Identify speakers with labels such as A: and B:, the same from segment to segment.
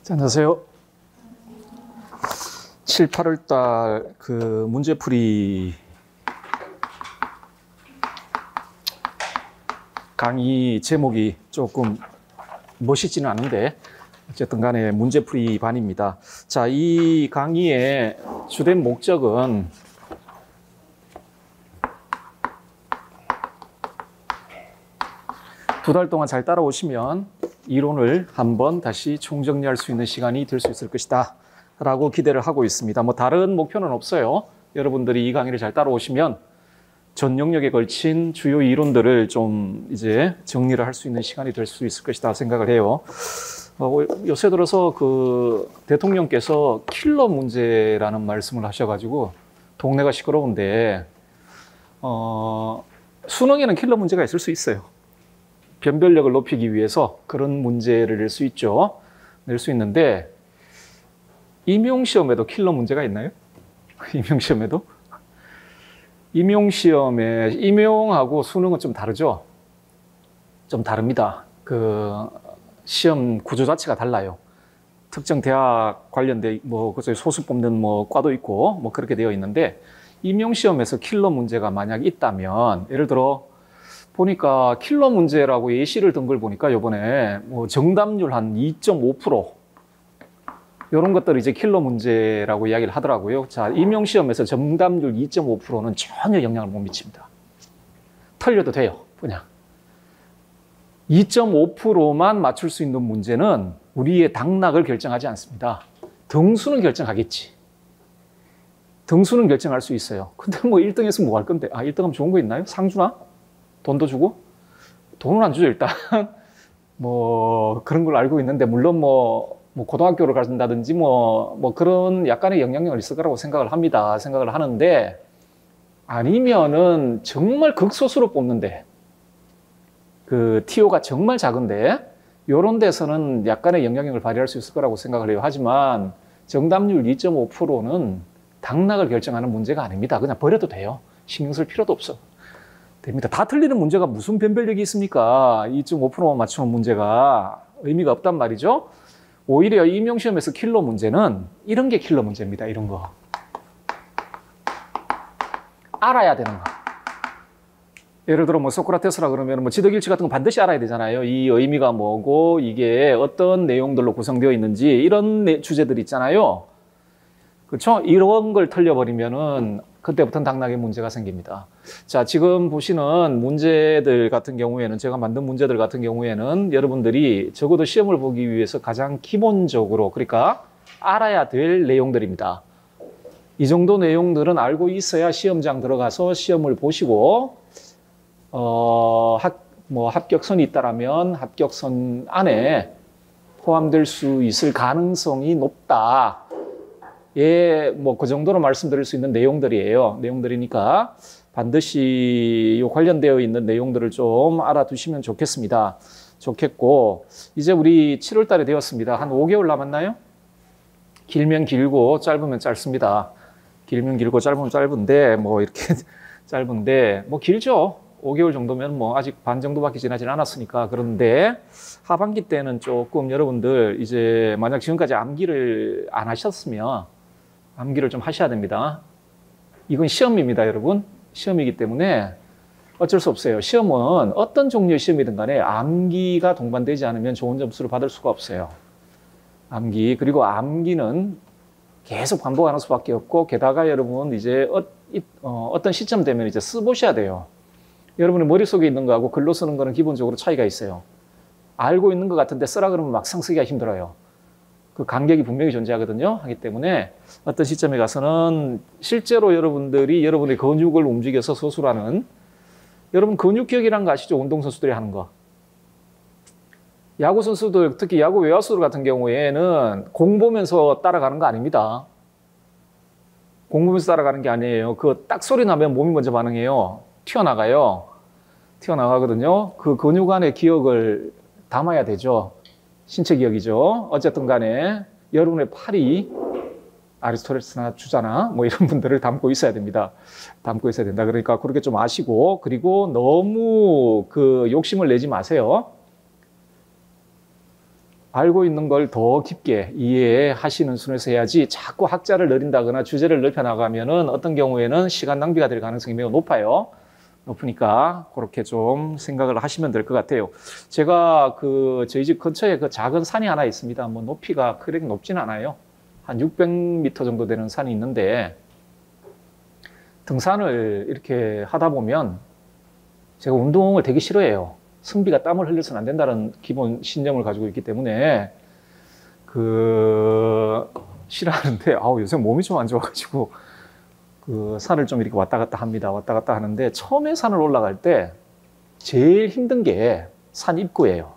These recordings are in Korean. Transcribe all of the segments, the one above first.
A: 안녕하세요. 7, 8월 달 문제풀이 강의 제목이 조금 멋있지는 않은데 어쨌든 간에 문제풀이 반입니다. 자, 이 강의의 주된 목적은 두 달 동안 잘 따라오시면 이론을 한번 다시 총정리할 수 있는 시간이 될 수 있을 것이다 라고 기대를 하고 있습니다. 다른 목표는 없어요. 여러분들이 이 강의를 잘 따라오시면 전 영역에 걸친 주요 이론들을 좀 이제 정리를 할 수 있는 시간이 될 수 있을 것이다 생각을 해요. 요새 들어서 대통령께서 킬러 문제라는 말씀을 하셔가지고 동네가 시끄러운데 수능에는 킬러 문제가 있을 수 있어요. 변별력을 높이기 위해서 그런 문제를 낼 수 있죠. 낼 수 있는데 임용시험에도 킬러 문제가 있나요? 임용시험에도? 임용하고 수능은 좀 다르죠? 좀 다릅니다. 시험 구조 자체가 달라요. 특정 대학 관련된 소수 뽑는 과도 있고 그렇게 되어 있는데 임용시험에서 킬러 문제가 만약 있다면 예를 들어 보니까 킬러 문제라고 예시를 든 걸 보니까 요번에 정답률 한 2.5% 이런 것들이 이제 킬러 문제라고 이야기를 하더라고요. 자, 임용시험에서 정답률 2.5%는 전혀 영향을 못 미칩니다. 틀려도 돼요, 그냥. 2.5%만 맞출 수 있는 문제는 우리의 당락을 결정하지 않습니다. 등수는 결정하겠지. 등수는 결정할 수 있어요. 근데 1등에서 뭐 할 건데? 1등하면 좋은 거 있나요? 상 주나? 돈도 주고? 돈은 안 주죠, 일단. 그런 걸 알고 있는데, 물론 고등학교를 간다든지 그런 약간의 영향력을 있을 거라고 생각을 합니다. 생각을 하는데, 아니면은 정말 극소수로 뽑는데, TO가 정말 작은데, 요런 데서는 약간의 영향력을 발휘할 수 있을 거라고 생각을 해요. 하지만 정답률 2.5%는 당락을 결정하는 문제가 아닙니다. 그냥 버려도 돼요. 신경 쓸 필요도 없어. 됩니다. 다 틀리는 문제가 무슨 변별력이 있습니까? 2.5%만 맞추는 문제가 의미가 없단 말이죠. 오히려 임용시험에서 킬러 문제는 이런 게 킬러 문제입니다. 이런 거. 알아야 되는 거. 예를 들어 소크라테스라 그러면 지덕일치 같은 거 반드시 알아야 되잖아요. 이 의미가 뭐고 이게 어떤 내용들로 구성되어 있는지 이런 주제들 있잖아요. 그렇죠? 이런 걸 틀려버리면은 그때부터는 당락에 문제가 생깁니다. 자, 지금 보시는 문제들 같은 경우에는 제가 만든 문제들 같은 경우에는 여러분들이 적어도 시험을 보기 위해서 가장 기본적으로 그러니까 알아야 될 내용들입니다. 이 정도 내용들은 알고 있어야 시험장 들어가서 시험을 보시고 합격선이 있다라면 합격선 안에 포함될 수 있을 가능성이 높다. 그 정도로 말씀드릴 수 있는 내용들이에요. 내용들이니까 반드시 관련되어 있는 내용들을 좀 알아두시면 좋겠습니다. 좋겠고, 이제 우리 7월 달에 되었습니다. 한 5개월 남았나요? 길면 길고 짧으면 짧습니다. 길면 길고 짧으면 짧은데, 이렇게 짧은데, 길죠. 5개월 정도면 아직 반 정도밖에 지나진 않았으니까. 그런데 하반기 때는 조금 여러분들 이제 만약 지금까지 암기를 안 하셨으면 암기를 좀 하셔야 됩니다. 이건 시험입니다, 여러분. 시험이기 때문에 어쩔 수 없어요. 시험은 어떤 종류의 시험이든 간에 암기가 동반되지 않으면 좋은 점수를 받을 수가 없어요. 그리고 암기는 계속 반복하는 수밖에 없고, 게다가 여러분 이제 어떤 시점 되면 이제 써보셔야 돼요. 여러분의 머릿속에 있는 거하고 글로 쓰는 거는 기본적으로 차이가 있어요. 알고 있는 것 같은데 쓰라 그러면 막상 쓰기가 힘들어요. 그 간격이 분명히 존재하거든요. 하기 때문에 어떤 시점에 가서는 실제로 여러분들이 여러분의 근육을 움직여서 서술하는 여러분 근육기억이라는 거 아시죠? 운동선수들이 하는 거. 야구선수들, 특히 야구 외야수들 같은 경우에는 공 보면서 따라가는 거 아닙니다. 공 보면서 따라가는 게 아니에요. 딱 소리 나면 몸이 먼저 반응해요. 튀어나가거든요. 그 근육 안에 기억을 담아야 되죠. 신체 기억이죠. 어쨌든 간에 여러분의 팔이 아리스토텔레스나 주자나 이런 분들을 담고 있어야 됩니다. 담고 있어야 된다. 그러니까 그렇게 좀 아시고, 그리고 너무 욕심을 내지 마세요. 알고 있는 걸 더 깊게 이해하시는 순에서 해야지 자꾸 학자를 늘린다거나 주제를 넓혀 나가면은 어떤 경우에는 시간 낭비가 될 가능성이 매우 높아요. 높으니까 그렇게 좀 생각을 하시면 될 것 같아요. 제가 저희 집 근처에 작은 산이 하나 있습니다. 뭐 높이가 그렇게 높진 않아요. 한 600m 정도 되는 산이 있는데 등산을 이렇게 하다 보면 제가 운동을 되게 싫어해요. 승비가 땀을 흘려서는 안 된다는 기본 신념을 가지고 있기 때문에 싫어하는데 요새 몸이 좀 안 좋아가지고 산을 좀 이렇게 왔다 갔다 합니다. 왔다 갔다 하는데 처음에 산을 올라갈 때 제일 힘든 게 산 입구예요.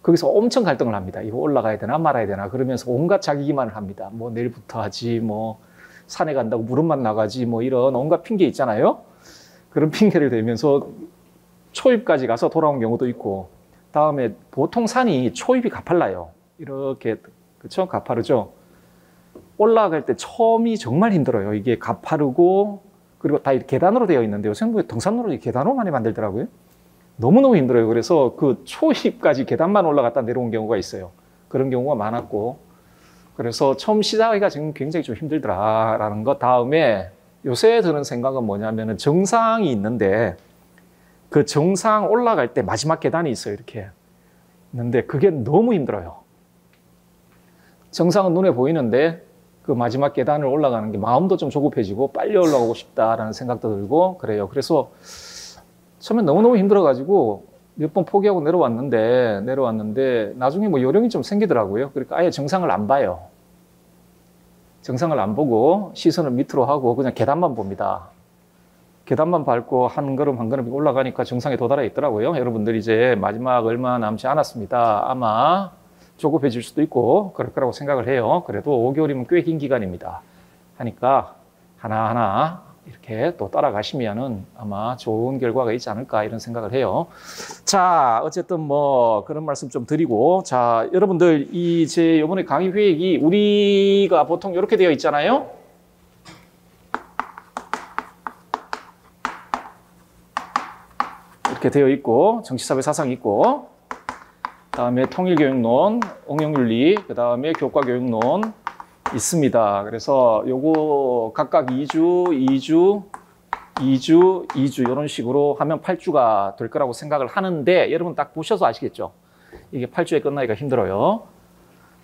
A: 거기서 엄청 갈등을 합니다. 이거 올라가야 되나 말아야 되나 그러면서 온갖 자기 기만을 합니다. 뭐 내일부터 하지, 뭐 산에 간다고 무릎만 나가지, 뭐 이런 온갖 핑계 있잖아요. 그런 핑계를 대면서 초입까지 가서 돌아온 경우도 있고, 다음에 보통 산이 초입이 가팔라요. 이렇게, 그렇죠? 가파르죠? 올라갈 때 처음이 정말 힘들어요. 이게 가파르고, 그리고 다 계단으로 되어 있는데요. 생각보다 등산로를 계단으로 많이 만들더라고요. 너무너무 힘들어요. 그래서 초입까지 계단만 올라갔다 내려온 경우가 있어요. 그런 경우가 많았고, 그래서 처음 시작하기가 지금 굉장히 좀 힘들더라라는 것. 다음에 요새 드는 생각은 뭐냐면은 정상이 있는데 그 정상 올라갈 때 마지막 계단이 있어요. 이렇게 있는데 그게 너무 힘들어요. 정상은 눈에 보이는데 그 마지막 계단을 올라가는 게 마음도 좀 조급해지고 빨리 올라가고 싶다라는 생각도 들고 그래요. 그래서 처음엔 너무너무 힘들어가지고 몇 번 포기하고 내려왔는데 나중에 뭐 요령이 좀 생기더라고요. 그러니까 아예 정상을 안 봐요. 정상을 안 보고 시선을 밑으로 하고 그냥 계단만 봅니다. 계단만 밟고 한 걸음 한 걸음 올라가니까 정상에 도달해 있더라고요. 여러분들 이제 마지막 얼마 남지 않았습니다. 아마 조급해질 수도 있고 그럴 거라고 생각을 해요. 그래도 5개월이면 꽤 긴 기간입니다. 하니까 하나하나 이렇게 또 따라가시면은 아마 좋은 결과가 있지 않을까 이런 생각을 해요. 자, 어쨌든 뭐 그런 말씀 좀 드리고, 자, 여러분들 제 이번에 강의 회획이 우리가 보통 이렇게 되어 있잖아요. 이렇게 되어 있고, 정치사회 사상이 있고, 그다음에 통일교육론, 응용윤리, 그다음에 교과교육론 있습니다. 그래서 요거 각각 2주 이런 식으로 하면 8주가 될 거라고 생각을 하는데 여러분 딱 보셔서 아시겠죠? 이게 8주에 끝나기가 힘들어요.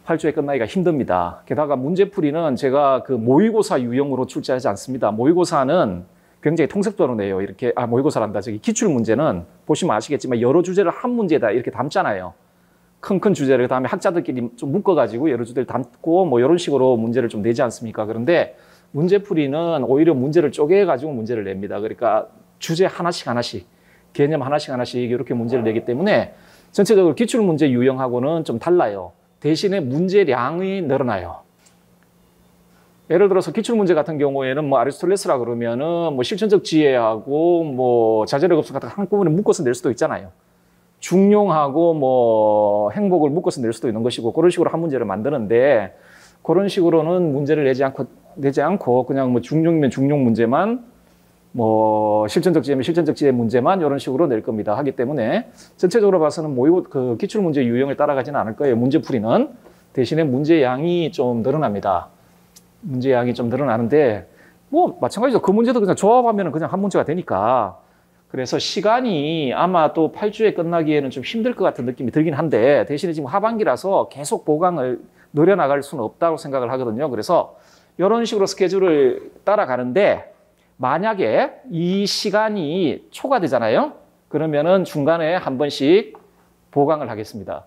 A: 8주에 끝나기가 힘듭니다. 게다가 문제풀이는 제가 모의고사 유형으로 출제하지 않습니다. 모의고사는 굉장히 통색적으로 내요. 이렇게, 모의고사란다. 기출 문제는 보시면 아시겠지만 여러 주제를 한 문제에다 이렇게 담잖아요. 큰 주제를 그다음에 학자들끼리 좀 묶어가지고 여러 주제를 담고 뭐 이런 식으로 문제를 좀 내지 않습니까? 그런데 문제풀이는 오히려 문제를 쪼개가지고 문제를 냅니다. 그러니까 주제 하나씩, 개념 하나씩 이렇게 문제를 내기 때문에 전체적으로 기출문제 유형하고는 좀 달라요. 대신에 문제량이 늘어나요. 예를 들어서 기출문제 같은 경우에는 뭐 아리스토텔레스라 그러면은 뭐 실천적 지혜하고 뭐 자제력 없음 같은 한꺼번에 묶어서 낼 수도 있잖아요. 중용하고 뭐 행복을 묶어서 낼 수도 있는 것이고 그런 식으로 한 문제를 만드는데 그런 식으로는 문제를 내지 않고 그냥 뭐 중용이면 중용 문제만 뭐 실천적 지혜면 실천적 지혜 문제만 이런 식으로 낼 겁니다. 하기 때문에 전체적으로 봐서는 기출 문제 유형을 따라가지는 않을 거예요. 문제풀이는 대신에 문제량이 좀 늘어납니다. 문제량이 좀 늘어나는데 뭐 마찬가지죠. 그 문제도 그냥 조합하면 그냥 한 문제가 되니까. 그래서 시간이 아마 또 8주에 끝나기에는 좀 힘들 것 같은 느낌이 들긴 한데 대신에 지금 하반기라서 계속 보강을 늘려나갈 수는 없다고 생각을 하거든요. 그래서 이런 식으로 스케줄을 따라가는데 만약에 이 시간이 초과되잖아요. 그러면은 중간에 한 번씩 보강을 하겠습니다.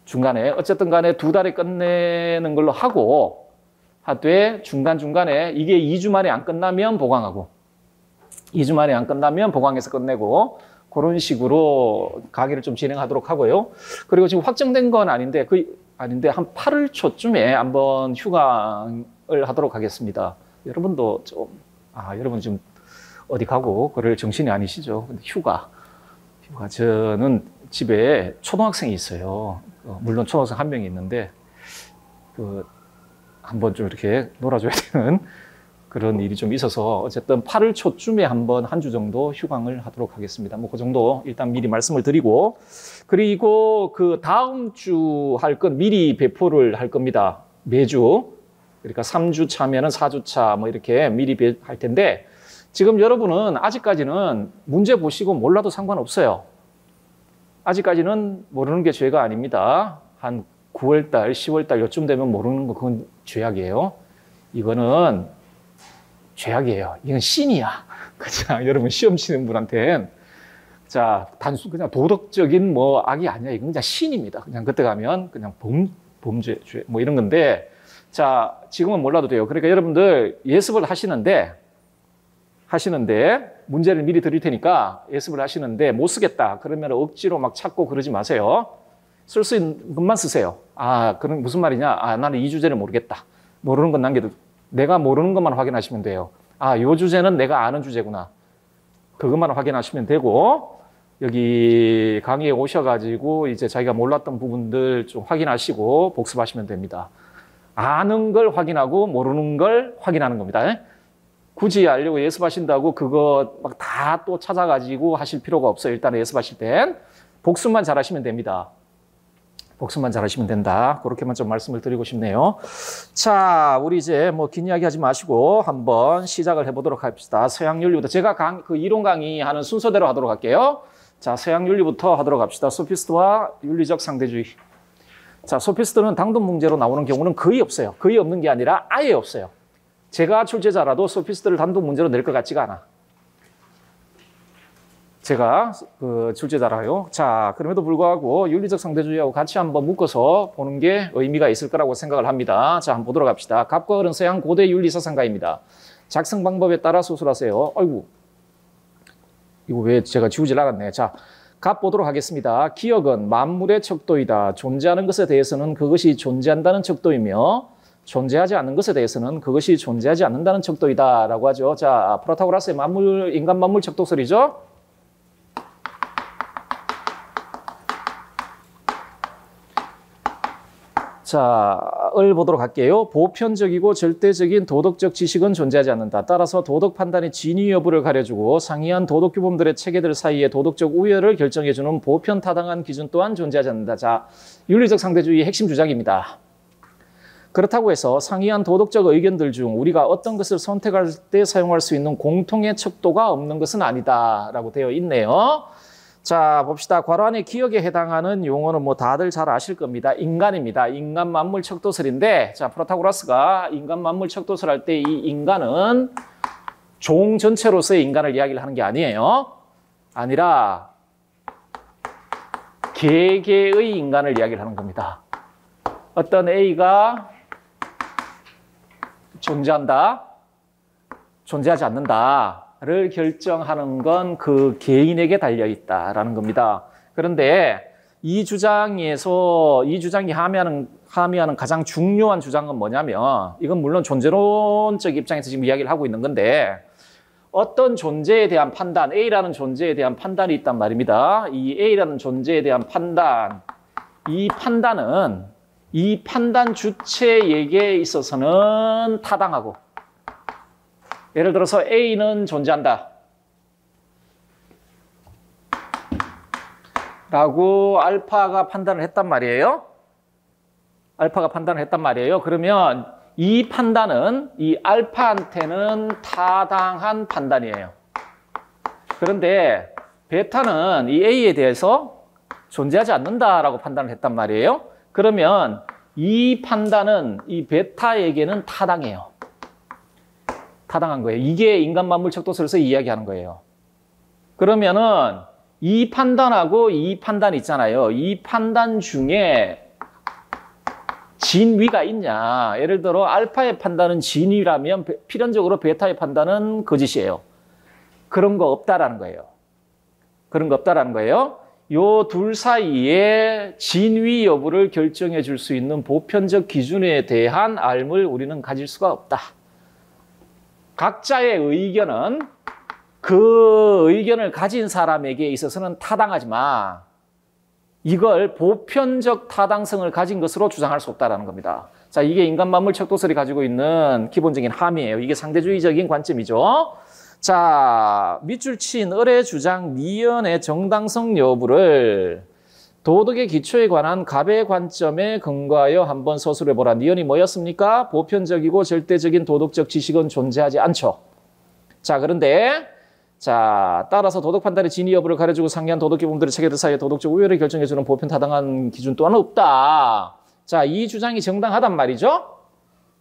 A: 중간에 어쨌든 간에 2달에 끝내는 걸로 하고 하되 중간중간에 이게 2주 만에 안 끝나면 보강하고 2주 만에 안 끝나면 보강해서 끝내고 그런 식으로 강의를 좀 진행하도록 하고요. 그리고 지금 확정된 건 아닌데 한 8월 초쯤에 한번 휴강을 하도록 하겠습니다. 여러분도 좀 여러분 지금 어디 가고 그럴 정신이 아니시죠? 근데 휴가 저는 집에 초등학생이 있어요. 물론 초등학생 한 명이 있는데 한번 좀 이렇게 놀아줘야 되는 그런 일이 좀 있어서 어쨌든 8월 초쯤에 한번 한 주 정도 휴강을 하도록 하겠습니다. 뭐 그 정도 일단 미리 말씀을 드리고, 그리고 그 다음 주 할 건 미리 배포를 할 겁니다. 매주. 그러니까 3주 차면은 4주 차 뭐 이렇게 미리 할 텐데, 지금 여러분은 아직까지는 문제 보시고 몰라도 상관없어요. 아직까지는 모르는 게 죄가 아닙니다. 한 9월 달, 10월 달 요쯤 되면 모르는 거 그건 죄악이에요. 이거는 죄악이에요. 이건 신이야. 그냥 여러분 시험 치는 분한테는 자, 단순 그냥 도덕적인 뭐 악이 아니야. 이건 그냥 신입니다. 그냥 그때 가면 그냥 범죄, 죄, 뭐 이런 건데, 자, 지금은 몰라도 돼요. 그러니까 여러분들 예습을 하시는데 문제를 미리 드릴 테니까 예습을 하시는데 못 쓰겠다. 그러면 억지로 막 찾고 그러지 마세요. 쓸 수 있는 것만 쓰세요. 아, 그럼 무슨 말이냐? 아, 나는 이 주제를 모르겠다. 모르는 건 남겨도 내가 모르는 것만 확인하시면 돼요. 아, 요 주제는 내가 아는 주제구나. 그것만 확인하시면 되고, 여기 강의에 오셔가지고 이제 자기가 몰랐던 부분들 좀 확인하시고 복습하시면 됩니다. 아는 걸 확인하고 모르는 걸 확인하는 겁니다. 굳이 알려고 예습하신다고 그거 막 다 또 찾아가지고 하실 필요가 없어요. 일단 예습하실 땐 복습만 잘하시면 됩니다. 복습만 잘하시면 된다. 그렇게만 좀 말씀을 드리고 싶네요. 자, 우리 이제 뭐 긴 이야기 하지 마시고 한번 시작을 해보도록 합시다. 서양윤리부터 제가 그 이론 강의하는 순서대로 하도록 할게요. 자, 서양윤리부터 하도록 합시다. 소피스트와 윤리적 상대주의. 자, 소피스트는 당돈 문제로 나오는 경우는 거의 없어요. 거의 없는 게 아니라 아예 없어요. 제가 출제자라도 소피스트를 단독 문제로 낼 것 같지가 않아. 제가 그 출제자라요. 자, 그럼에도 불구하고 윤리적 상대주의하고 같이 한번 묶어서 보는 게 의미가 있을 거라고 생각을 합니다. 자, 한번 보도록 합시다. 갑과 을은 서양 고대 윤리 사상가입니다. 작성 방법에 따라 수술하세요. 아이고, 이거 왜 제가 지우질 않았네. 자, 갑 보도록 하겠습니다. 기억은 만물의 척도이다. 존재하는 것에 대해서는 그것이 존재한다는 척도이며 존재하지 않는 것에 대해서는 그것이 존재하지 않는다는 척도이다 라고 하죠. 자, 프로타고라스의 인간 만물 척도설이죠. 자, 을 보도록 할게요. 보편적이고 절대적인 도덕적 지식은 존재하지 않는다. 따라서 도덕 판단의 진위 여부를 가려주고 상이한 도덕 규범들의 체계들 사이의 도덕적 우열을 결정해주는 보편 타당한 기준 또한 존재하지 않는다. 자, 윤리적 상대주의의 핵심 주장입니다. 그렇다고 해서 상이한 도덕적 의견들 중 우리가 어떤 것을 선택할 때 사용할 수 있는 공통의 척도가 없는 것은 아니다라고 되어 있네요. 자, 봅시다. 괄호 안에 기억에 해당하는 용어는 뭐 다들 잘 아실 겁니다. 인간입니다. 인간 만물 척도설인데, 자, 프로타고라스가 인간 만물 척도설 할 때 이 인간은 종 전체로서의 인간을 이야기를 하는 게 아니에요. 아니라 개개의 인간을 이야기를 하는 겁니다. 어떤 A가 존재한다, 존재하지 않는다를 결정하는 건 그 개인에게 달려있다라는 겁니다. 그런데 이 주장이 함의하는 가장 중요한 주장은 뭐냐면, 이건 물론 존재론적 입장에서 지금 이야기를 하고 있는 건데, 어떤 존재에 대한 판단, A라는 존재에 대한 판단이 있단 말입니다. 이 A라는 존재에 대한 판단, 이 판단 주체에게 있어서는 타당하고, 예를 들어서 A는 존재한다 라고 알파가 판단을 했단 말이에요. 알파가 판단을 했단 말이에요. 그러면 이 판단은 이 알파한테는 타당한 판단이에요. 그런데 베타는 이 A에 대해서 존재하지 않는다라고 판단을 했단 말이에요. 그러면 이 판단은 이 베타에게는 타당해요. 타당한 거예요. 이게 인간 만물 척도설에서 이야기하는 거예요. 그러면은 이 판단하고 이 판단 있잖아요. 이 판단 중에 진위가 있냐. 예를 들어 알파의 판단은 진위라면 필연적으로 베타의 판단은 거짓이에요. 그런 거 없다라는 거예요. 그런 거 없다라는 거예요. 요 둘 사이에 진위 여부를 결정해 줄 수 있는 보편적 기준에 대한 알을 우리는 가질 수가 없다. 각자의 의견은 그 의견을 가진 사람에게 있어서는 타당하지만 이걸 보편적 타당성을 가진 것으로 주장할 수 없다라는 겁니다. 자, 이게 인간 만물 척도설이 가지고 있는 기본적인 함의예요. 이게 상대주의적인 관점이죠. 자, 밑줄 친 을의 주장 니언의 정당성 여부를 도덕의 기초에 관한 갑의 관점에 근거하여 한번 서술해보라. 니언이 뭐였습니까? 보편적이고 절대적인 도덕적 지식은 존재하지 않죠. 자, 그런데 자, 따라서 도덕 판단의 진위 여부를 가려주고 상이한 도덕 기본들의 체계들 사이에 도덕적 우열을 결정해주는 보편 타당한 기준 또한 없다. 자, 이 주장이 정당하단 말이죠.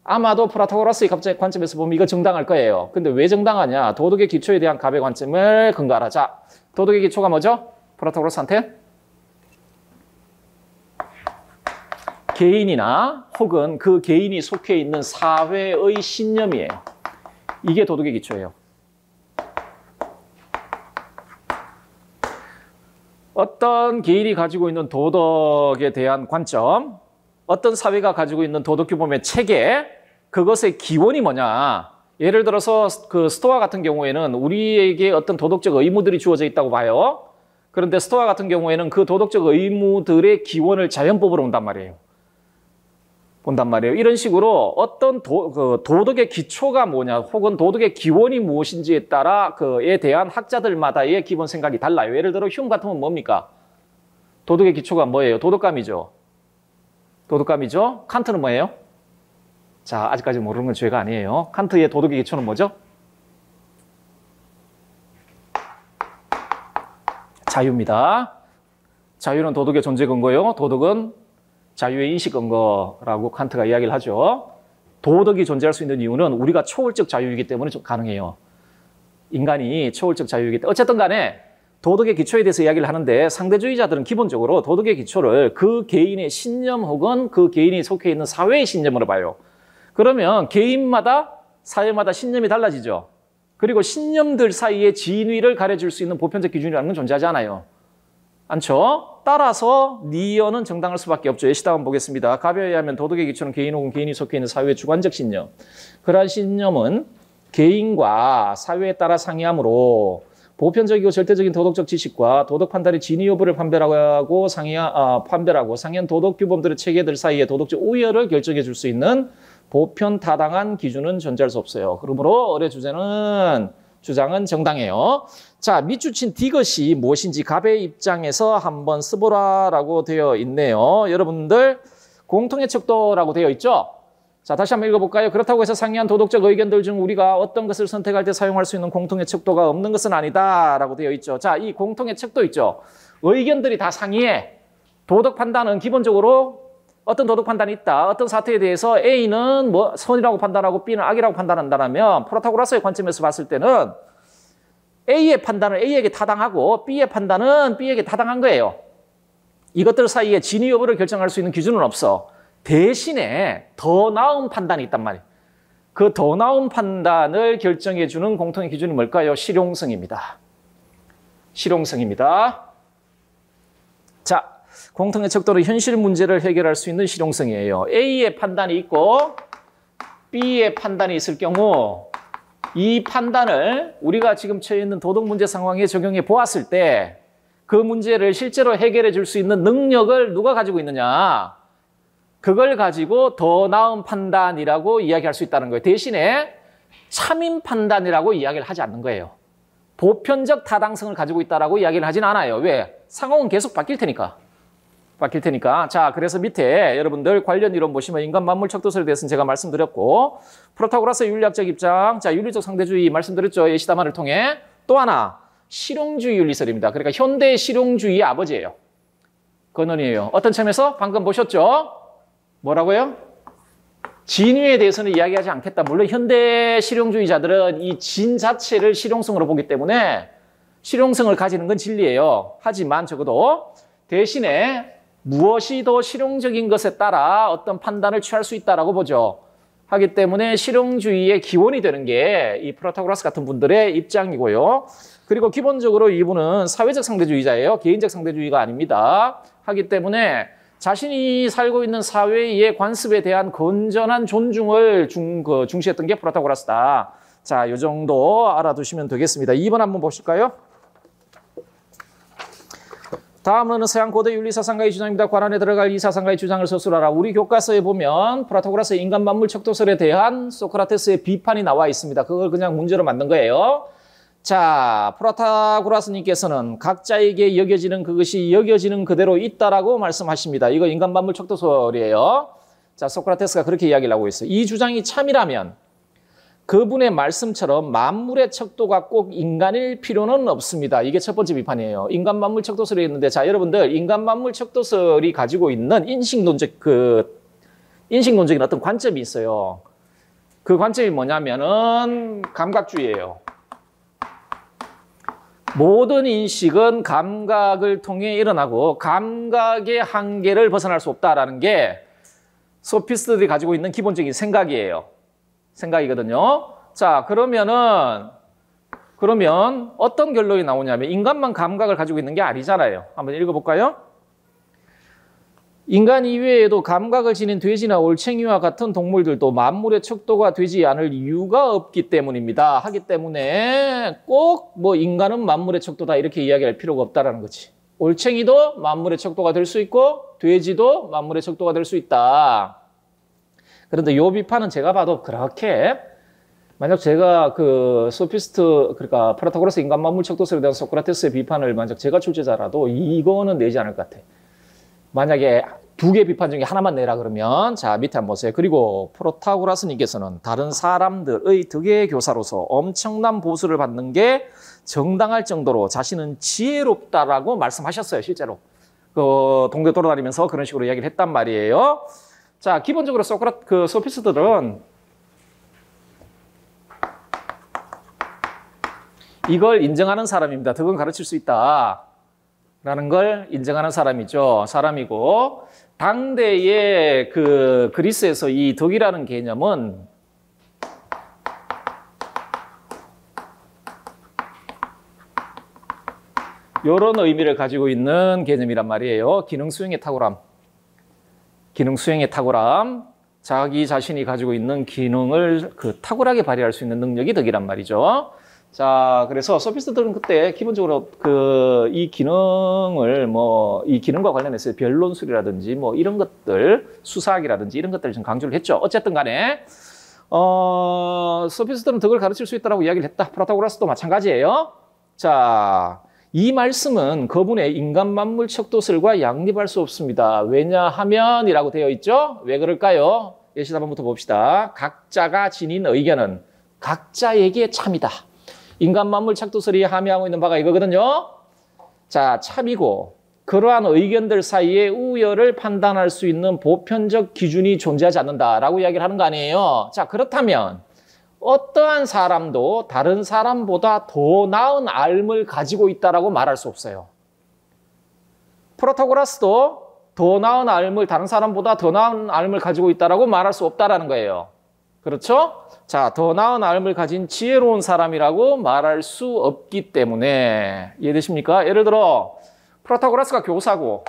A: 아마도 프라타고라스의 관점에서 보면 이거 정당할 거예요. 근데 왜 정당하냐? 도덕의 기초에 대한 갑의 관점을 근거하라. 자, 도덕의 기초가 뭐죠? 프라타고라스한테? 개인이나 혹은 그 개인이 속해 있는 사회의 신념이에요. 이게 도덕의 기초예요. 어떤 개인이 가지고 있는 도덕에 대한 관점, 어떤 사회가 가지고 있는 도덕 규범의 체계, 그것의 기원이 뭐냐. 예를 들어서 그 스토아 같은 경우에는 우리에게 어떤 도덕적 의무들이 주어져 있다고 봐요. 그런데 스토아 같은 경우에는 그 도덕적 의무들의 기원을 자연법으로 본단 말이에요. 이런 식으로 어떤 도덕의 기초가 뭐냐, 혹은 도덕의 기원이 무엇인지에 따라 그에 대한 학자들마다의 기본 생각이 달라요. 예를 들어 흉 같은 건 뭡니까? 도덕의 기초가 뭐예요? 도덕감이죠. 칸트는 뭐예요? 자, 아직까지 모르는 건 죄가 아니에요. 칸트의 도덕의 기초는 뭐죠? 자유입니다. 자유는 도덕의 존재 근거요. 도덕은 자유의 인식 근거라고 칸트가 이야기를 하죠. 도덕이 존재할 수 있는 이유는 우리가 초월적 자유이기 때문에 좀 가능해요. 인간이 초월적 자유이기 때문에. 어쨌든 간에 도덕의 기초에 대해서 이야기를 하는데 상대주의자들은 기본적으로 도덕의 기초를 그 개인의 신념 혹은 그 개인이 속해 있는 사회의 신념으로 봐요. 그러면 개인마다 사회마다 신념이 달라지죠. 그리고 신념들 사이의 진위를 가려줄 수 있는 보편적 기준이라는 건 존재하지 않죠? 따라서 니언은 정당할 수밖에 없죠. 예시다 한번 보겠습니다. 갑에 의하면 도덕의 기초는 개인 혹은 개인이 속해 있는 사회의 주관적 신념. 그러한 신념은 개인과 사회에 따라 상이하므로 보편적이고 절대적인 도덕적 지식과 도덕 판단의 진위 여부를 판별하고 상이한 도덕 규범들의 체계들 사이의 도덕적 우열을 결정해 줄 수 있는 보편 타당한 기준은 존재할 수 없어요. 그러므로 을의 주장은 정당해요. 자, 밑줄친 디귿이 무엇인지 갑의 입장에서 한번 써보라라고 되어 있네요. 여러분들 공통의 척도라고 되어 있죠? 자, 다시 한번 읽어볼까요? 그렇다고 해서 상이한 도덕적 의견들 중 우리가 어떤 것을 선택할 때 사용할 수 있는 공통의 척도가 없는 것은 아니다라고 되어 있죠. 자, 이 공통의 척도 있죠? 의견들이 다 상이해. 도덕 판단은 기본적으로 어떤 도덕 판단이 있다. 어떤 사태에 대해서 A는 뭐 선이라고 판단하고 B는 악이라고 판단한다면 프로타고라스의 관점에서 봤을 때는 A의 판단은 A에게 타당하고 B의 판단은 B에게 타당한 거예요. 이것들 사이에 진위 여부를 결정할 수 있는 기준은 없어. 대신에 더 나은 판단이 있단 말이에요. 그 더 나은 판단을 결정해 주는 공통의 기준이 뭘까요? 실용성입니다. 자, 공통의 척도로 현실 문제를 해결할 수 있는 실용성이에요. A의 판단이 있고 B의 판단이 있을 경우 이 판단을 우리가 지금 처해 있는 도덕 문제 상황에 적용해 보았을 때 그 문제를 실제로 해결해 줄 수 있는 능력을 누가 가지고 있느냐? 그걸 가지고 더 나은 판단이라고 이야기할 수 있다는 거예요. 대신에 참인 판단이라고 이야기를 하지 않는 거예요. 보편적 타당성을 가지고 있다라고 이야기를 하진 않아요. 왜? 상황은 계속 바뀔 테니까. 자, 그래서 밑에 여러분들 관련 이론 보시면 인간 만물 척도설에 대해서는 제가 말씀드렸고, 프로타고라스의 윤리학적 입장, 자, 윤리적 상대주의 말씀드렸죠. 예시다마를 통해. 또 하나, 실용주의 윤리설입니다. 그러니까 현대 실용주의의 아버지예요. 근원이에요. 어떤 점에서? 방금 보셨죠? 뭐라고요? 진위에 대해서는 이야기하지 않겠다. 물론 현대 실용주의자들은 이 진 자체를 실용성으로 보기 때문에 실용성을 가지는 건 진리예요. 하지만 적어도 대신에 무엇이 더 실용적인 것에 따라 어떤 판단을 취할 수 있다라고 보죠. 하기 때문에 실용주의의 기원이 되는 게 이 프로타고라스 같은 분들의 입장이고요. 그리고 기본적으로 이분은 사회적 상대주의자예요. 개인적 상대주의가 아닙니다. 하기 때문에 자신이 살고 있는 사회의 관습에 대한 건전한 존중을 중시했던 게 프로타고라스다. 자, 이 정도 알아두시면 되겠습니다. 2번 한번 보실까요? 다음은 서양 고대 윤리 사상가의 주장입니다. 관안에 들어갈 이 사상가의 주장을 서술하라. 우리 교과서에 보면 프라타고라스의 인간 만물 척도설에 대한 소크라테스의 비판이 나와 있습니다. 그걸 그냥 문제로 만든 거예요. 자, 프라타고라스님께서는 각자에게 여겨지는 그것이 여겨지는 그대로 있다라고 말씀하십니다. 이거 인간 만물 척도설이에요. 자, 소크라테스가 그렇게 이야기를 하고 있어요. 이 주장이 참이라면 그분의 말씀처럼 만물의 척도가 꼭 인간일 필요는 없습니다. 이게 첫 번째 비판이에요. 인간 만물 척도설이 있는데, 자, 여러분들 인간 만물 척도설이 가지고 있는 인식론적인 어떤 관점이 있어요. 그 관점이 뭐냐면은 감각주의예요. 모든 인식은 감각을 통해 일어나고 감각의 한계를 벗어날 수 없다라는 게 소피스트들이 가지고 있는 기본적인 생각이거든요. 자, 그러면 어떤 결론이 나오냐면 인간만 감각을 가지고 있는 게 아니잖아요. 한번 읽어볼까요? 인간 이외에도 감각을 지닌 돼지나 올챙이와 같은 동물들도 만물의 척도가 되지 않을 이유가 없기 때문입니다. 하기 때문에 꼭 뭐 인간은 만물의 척도다 이렇게 이야기할 필요가 없다라는 거지. 올챙이도 만물의 척도가 될 수 있고 돼지도 만물의 척도가 될 수 있다. 그런데 요 비판은 제가 봐도 그렇게 만약 제가 그 소피스트 그러니까 프라타고라스 인간 만물 척도설에 대한 소크라테스의 비판을 만약 제가 출제자라도 이거는 내지 않을 것 같아. 만약에 두 개 비판 중에 하나만 내라 그러면 자 밑에 한번 보세요. 그리고 프라타고라스님께서는 다른 사람들의 덕의 교사로서 엄청난 보수를 받는 게 정당할 정도로 자신은 지혜롭다라고 말씀하셨어요. 실제로 그 동네 돌아다니면서 그런 식으로 이야기를 했단 말이에요. 자, 기본적으로 소피스트들은 이걸 인정하는 사람입니다. 덕은 가르칠 수 있다라는 걸 인정하는 사람이고 당대의 그 그리스에서 이 덕이라는 개념은 이런 의미를 가지고 있는 개념이란 말이에요. 기능 수행의 탁월함, 자기 자신이 가지고 있는 기능을 탁월하게 발휘할 수 있는 능력이 덕이란 말이죠. 자, 그래서 소피스트들은 그때 기본적으로 이 기능을 이 기능과 관련해서 변론술이라든지 이런 것들, 수사학이라든지 이런 것들을 좀 강조를 했죠. 어쨌든 간에, 소피스트들은 덕을 가르칠 수 있다고 이야기를 했다. 프라타고라스도 마찬가지예요. 자, 이 말씀은 그분의 인간 만물 척도설과 양립할 수 없습니다. 왜냐하면이라고 되어 있죠? 왜 그럴까요? 예시 답안부터 봅시다. 각자가 지닌 의견은 각자에게 참이다. 인간 만물 척도설이 함의하고 있는 바가 이거거든요. 자, 참이고 그러한 의견들 사이에 우열을 판단할 수 있는 보편적 기준이 존재하지 않는다라고 이야기를 하는 거 아니에요. 자, 그렇다면 어떠한 사람도 다른 사람보다 더 나은 삶을 가지고 있다라고 말할 수 없어요. 프라타고라스도 더 나은 삶을 다른 사람보다 더 나은 삶을 가지고 있다라고 말할 수 없다라는 거예요. 그렇죠? 자, 더 나은 삶을 가진 지혜로운 사람이라고 말할 수 없기 때문에 이해되십니까? 예를 들어 프라타고라스가 교사고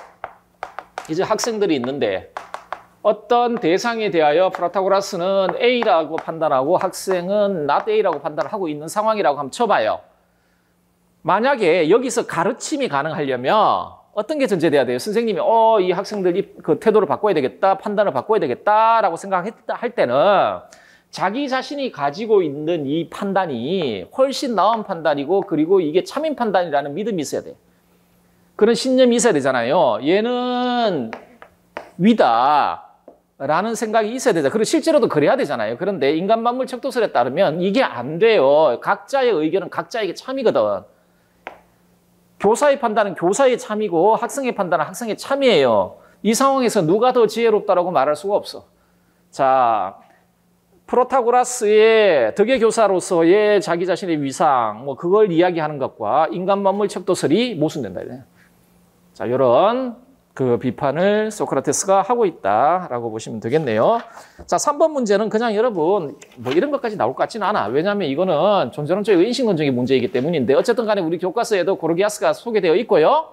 A: 이제 학생들이 있는데 어떤 대상에 대하여 프라타고라스는 A라고 판단하고 학생은 not A라고 판단하고 있는 상황이라고 한번 쳐봐요. 만약에 여기서 가르침이 가능하려면 어떤 게 전제돼야 돼요? 선생님이 이 학생들이 그 태도를 바꿔야 되겠다, 판단을 바꿔야 되겠다라고 생각할 때는 자기 자신이 가지고 있는 이 판단이 훨씬 나은 판단이고 그리고 이게 참인 판단이라는 믿음이 있어야 돼요. 그런 신념이 있어야 되잖아요. 얘는 위다. 라는 생각이 있어야 되죠. 그리고 실제로도 그래야 되잖아요. 그런데 인간 만물 척도설에 따르면 이게 안 돼요. 각자의 의견은 각자에게 참이거든. 교사의 판단은 교사의 참이고 학생의 판단은 학생의 참이에요. 이 상황에서 누가 더 지혜롭다라고 말할 수가 없어. 자, 프로타고라스의 덕의 교사로서의 자기 자신의 위상, 그걸 이야기하는 것과 인간 만물 척도설이 모순된다. 자, 이런 그 비판을 소크라테스가 하고 있다라고 보시면 되겠네요. 자, 3번 문제는 그냥 여러분 이런 것까지 나올 것 같지는 않아. 왜냐하면 이거는 존재론적이고 인식론적인 문제이기 때문인데 어쨌든 간에 우리 교과서에도 고르기아스가 소개되어 있고요.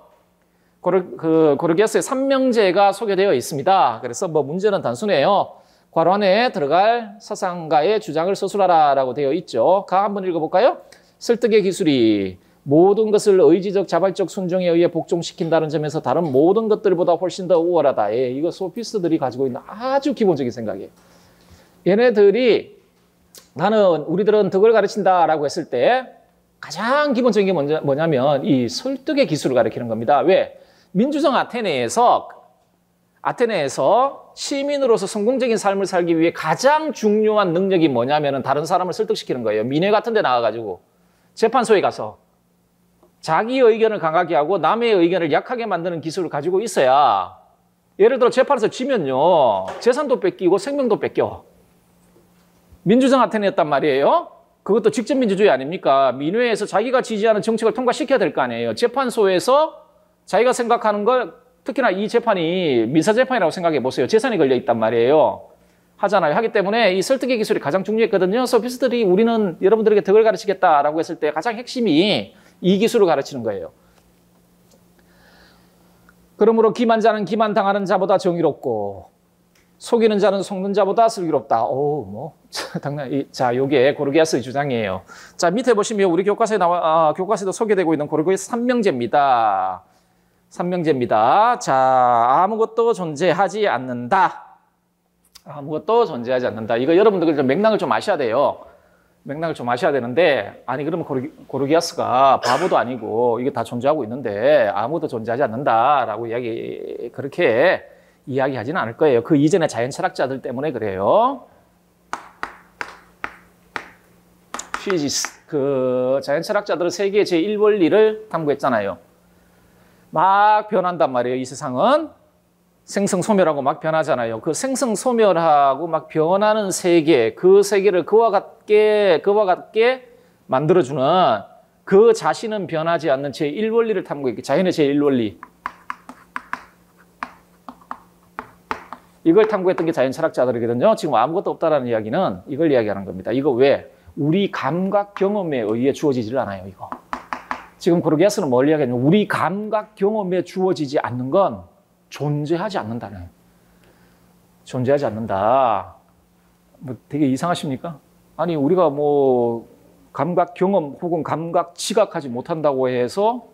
A: 고르기아스의 삼명제가 소개되어 있습니다. 그래서 문제는 단순해요. 괄호 안에 들어갈 사상가의 주장을 서술하라라고 되어 있죠. 한번 읽어볼까요? 설득의 기술이 모든 것을 의지적 자발적 순종에 의해 복종시킨다는 점에서 다른 모든 것들보다 훨씬 더 우월하다. 예, 이거 소피스트들이 가지고 있는 아주 기본적인 생각이에요. 얘네들이 나는 우리들은 덕을 가르친다라고 했을 때 가장 기본적인 게 뭐냐면 이 설득의 기술을 가르치는 겁니다. 왜? 민주정 아테네에서 시민으로서 성공적인 삶을 살기 위해 가장 중요한 능력이 뭐냐면은 다른 사람을 설득시키는 거예요. 민회 같은 데 나가가지고 재판소에 가서 자기 의견을 강하게 하고 남의 의견을 약하게 만드는 기술을 가지고 있어야, 예를 들어 재판에서 지면요 재산도 뺏기고 생명도 뺏겨. 민주정 아테네였단 말이에요. 그것도 직접 민주주의 아닙니까? 민회에서 자기가 지지하는 정책을 통과시켜야 될 거 아니에요. 재판소에서 자기가 생각하는 걸, 특히나 이 재판이 민사재판이라고 생각해 보세요. 재산이 걸려 있단 말이에요. 하잖아요. 하기 때문에 이 설득의 기술이 가장 중요했거든요. 소피스트들이 우리는 여러분들에게 덕을 가르치겠다라고 했을 때 가장 핵심이 이 기술을 가르치는 거예요. 그러므로 기만자는 기만당하는 자보다 정의롭고 속이는 자는 속는 자보다 슬기롭다. 자, 요게 고르기아스의 주장이에요. 자, 밑에 보시면 우리 교과서에도 소개되고 있는 고르기아스 삼명제입니다. 삼명제입니다. 자, 아무것도 존재하지 않는다. 아무것도 존재하지 않는다. 이거 여러분들 좀 맥락을 좀 아셔야 돼요. 맥락을 좀 아셔야 되는데, 아니 그러면 고르기아스가 바보도 아니고 이게 다 존재하고 있는데 아무것도 존재하지 않는다라고 그렇게 이야기하지는 않을 거예요. 그 이전에 자연 철학자들 때문에 그래요. 피지스, 그 자연 철학자들은 세계의 제1원리를 탐구했잖아요. 막 변한단 말이에요. 이 세상은 생성소멸하고 막 변하잖아요. 그 생성소멸하고 막 변하는 세계, 그 세계를 그와 같게 만들어주는 그 자신은 변하지 않는 제1원리를 탐구했기, 자연의 제1원리. 이걸 탐구했던 게 자연 철학자들이거든요. 지금 아무것도 없다라는 이야기는 이걸 이야기하는 겁니다. 이거 왜? 우리 감각 경험에 의해 주어지질 않아요, 이거. 지금 고르기아스는 뭘 이야기하냐면 우리 감각 경험에 주어지지 않는 건 존재하지 않는다는. 존재하지 않는다. 뭐 되게 이상하십니까? 아니, 우리가 뭐 감각 경험 혹은 감각 지각하지 못한다고 해서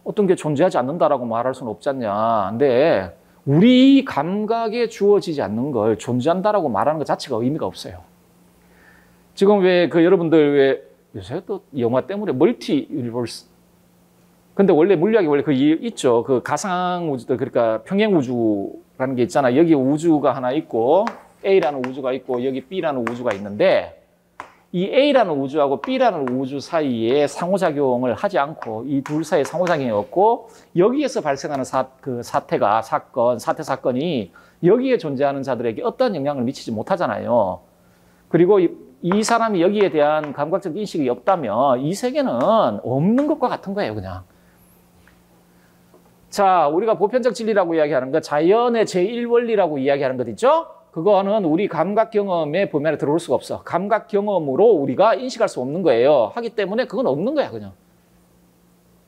A: 어떤 게 존재하지 않는다라고 말할 수는 없지 않냐. 근데 우리 감각에 주어지지 않는 걸 존재한다라고 말하는 것 자체가 의미가 없어요. 지금 여러분들 요새 또 영화 때문에 멀티 유니버스. 근데 원래 물리학이 원래 있죠. 그 가상 우주들, 그러니까 평행 우주라는 게 있잖아. 여기 우주가 하나 있고 A라는 우주가 있고 여기 B라는 우주가 있는데 이 A라는 우주하고 B라는 우주 사이에 상호작용을 하지 않고 이 둘 사이에 상호작용이 없고 여기에서 발생하는 사건이 여기에 존재하는 자들에게 어떤 영향을 미치지 못하잖아요. 그리고 이 사람이 여기에 대한 감각적 인식이 없다면 이 세계는 없는 것과 같은 거예요, 그냥. 자, 우리가 보편적 진리라고 이야기하는 거, 자연의 제1원리라고 이야기하는 것 있죠? 그거는 우리 감각 경험의 범위 안에 들어올 수가 없어. 감각 경험으로 우리가 인식할 수 없는 거예요. 하기 때문에 그건 없는 거야, 그냥.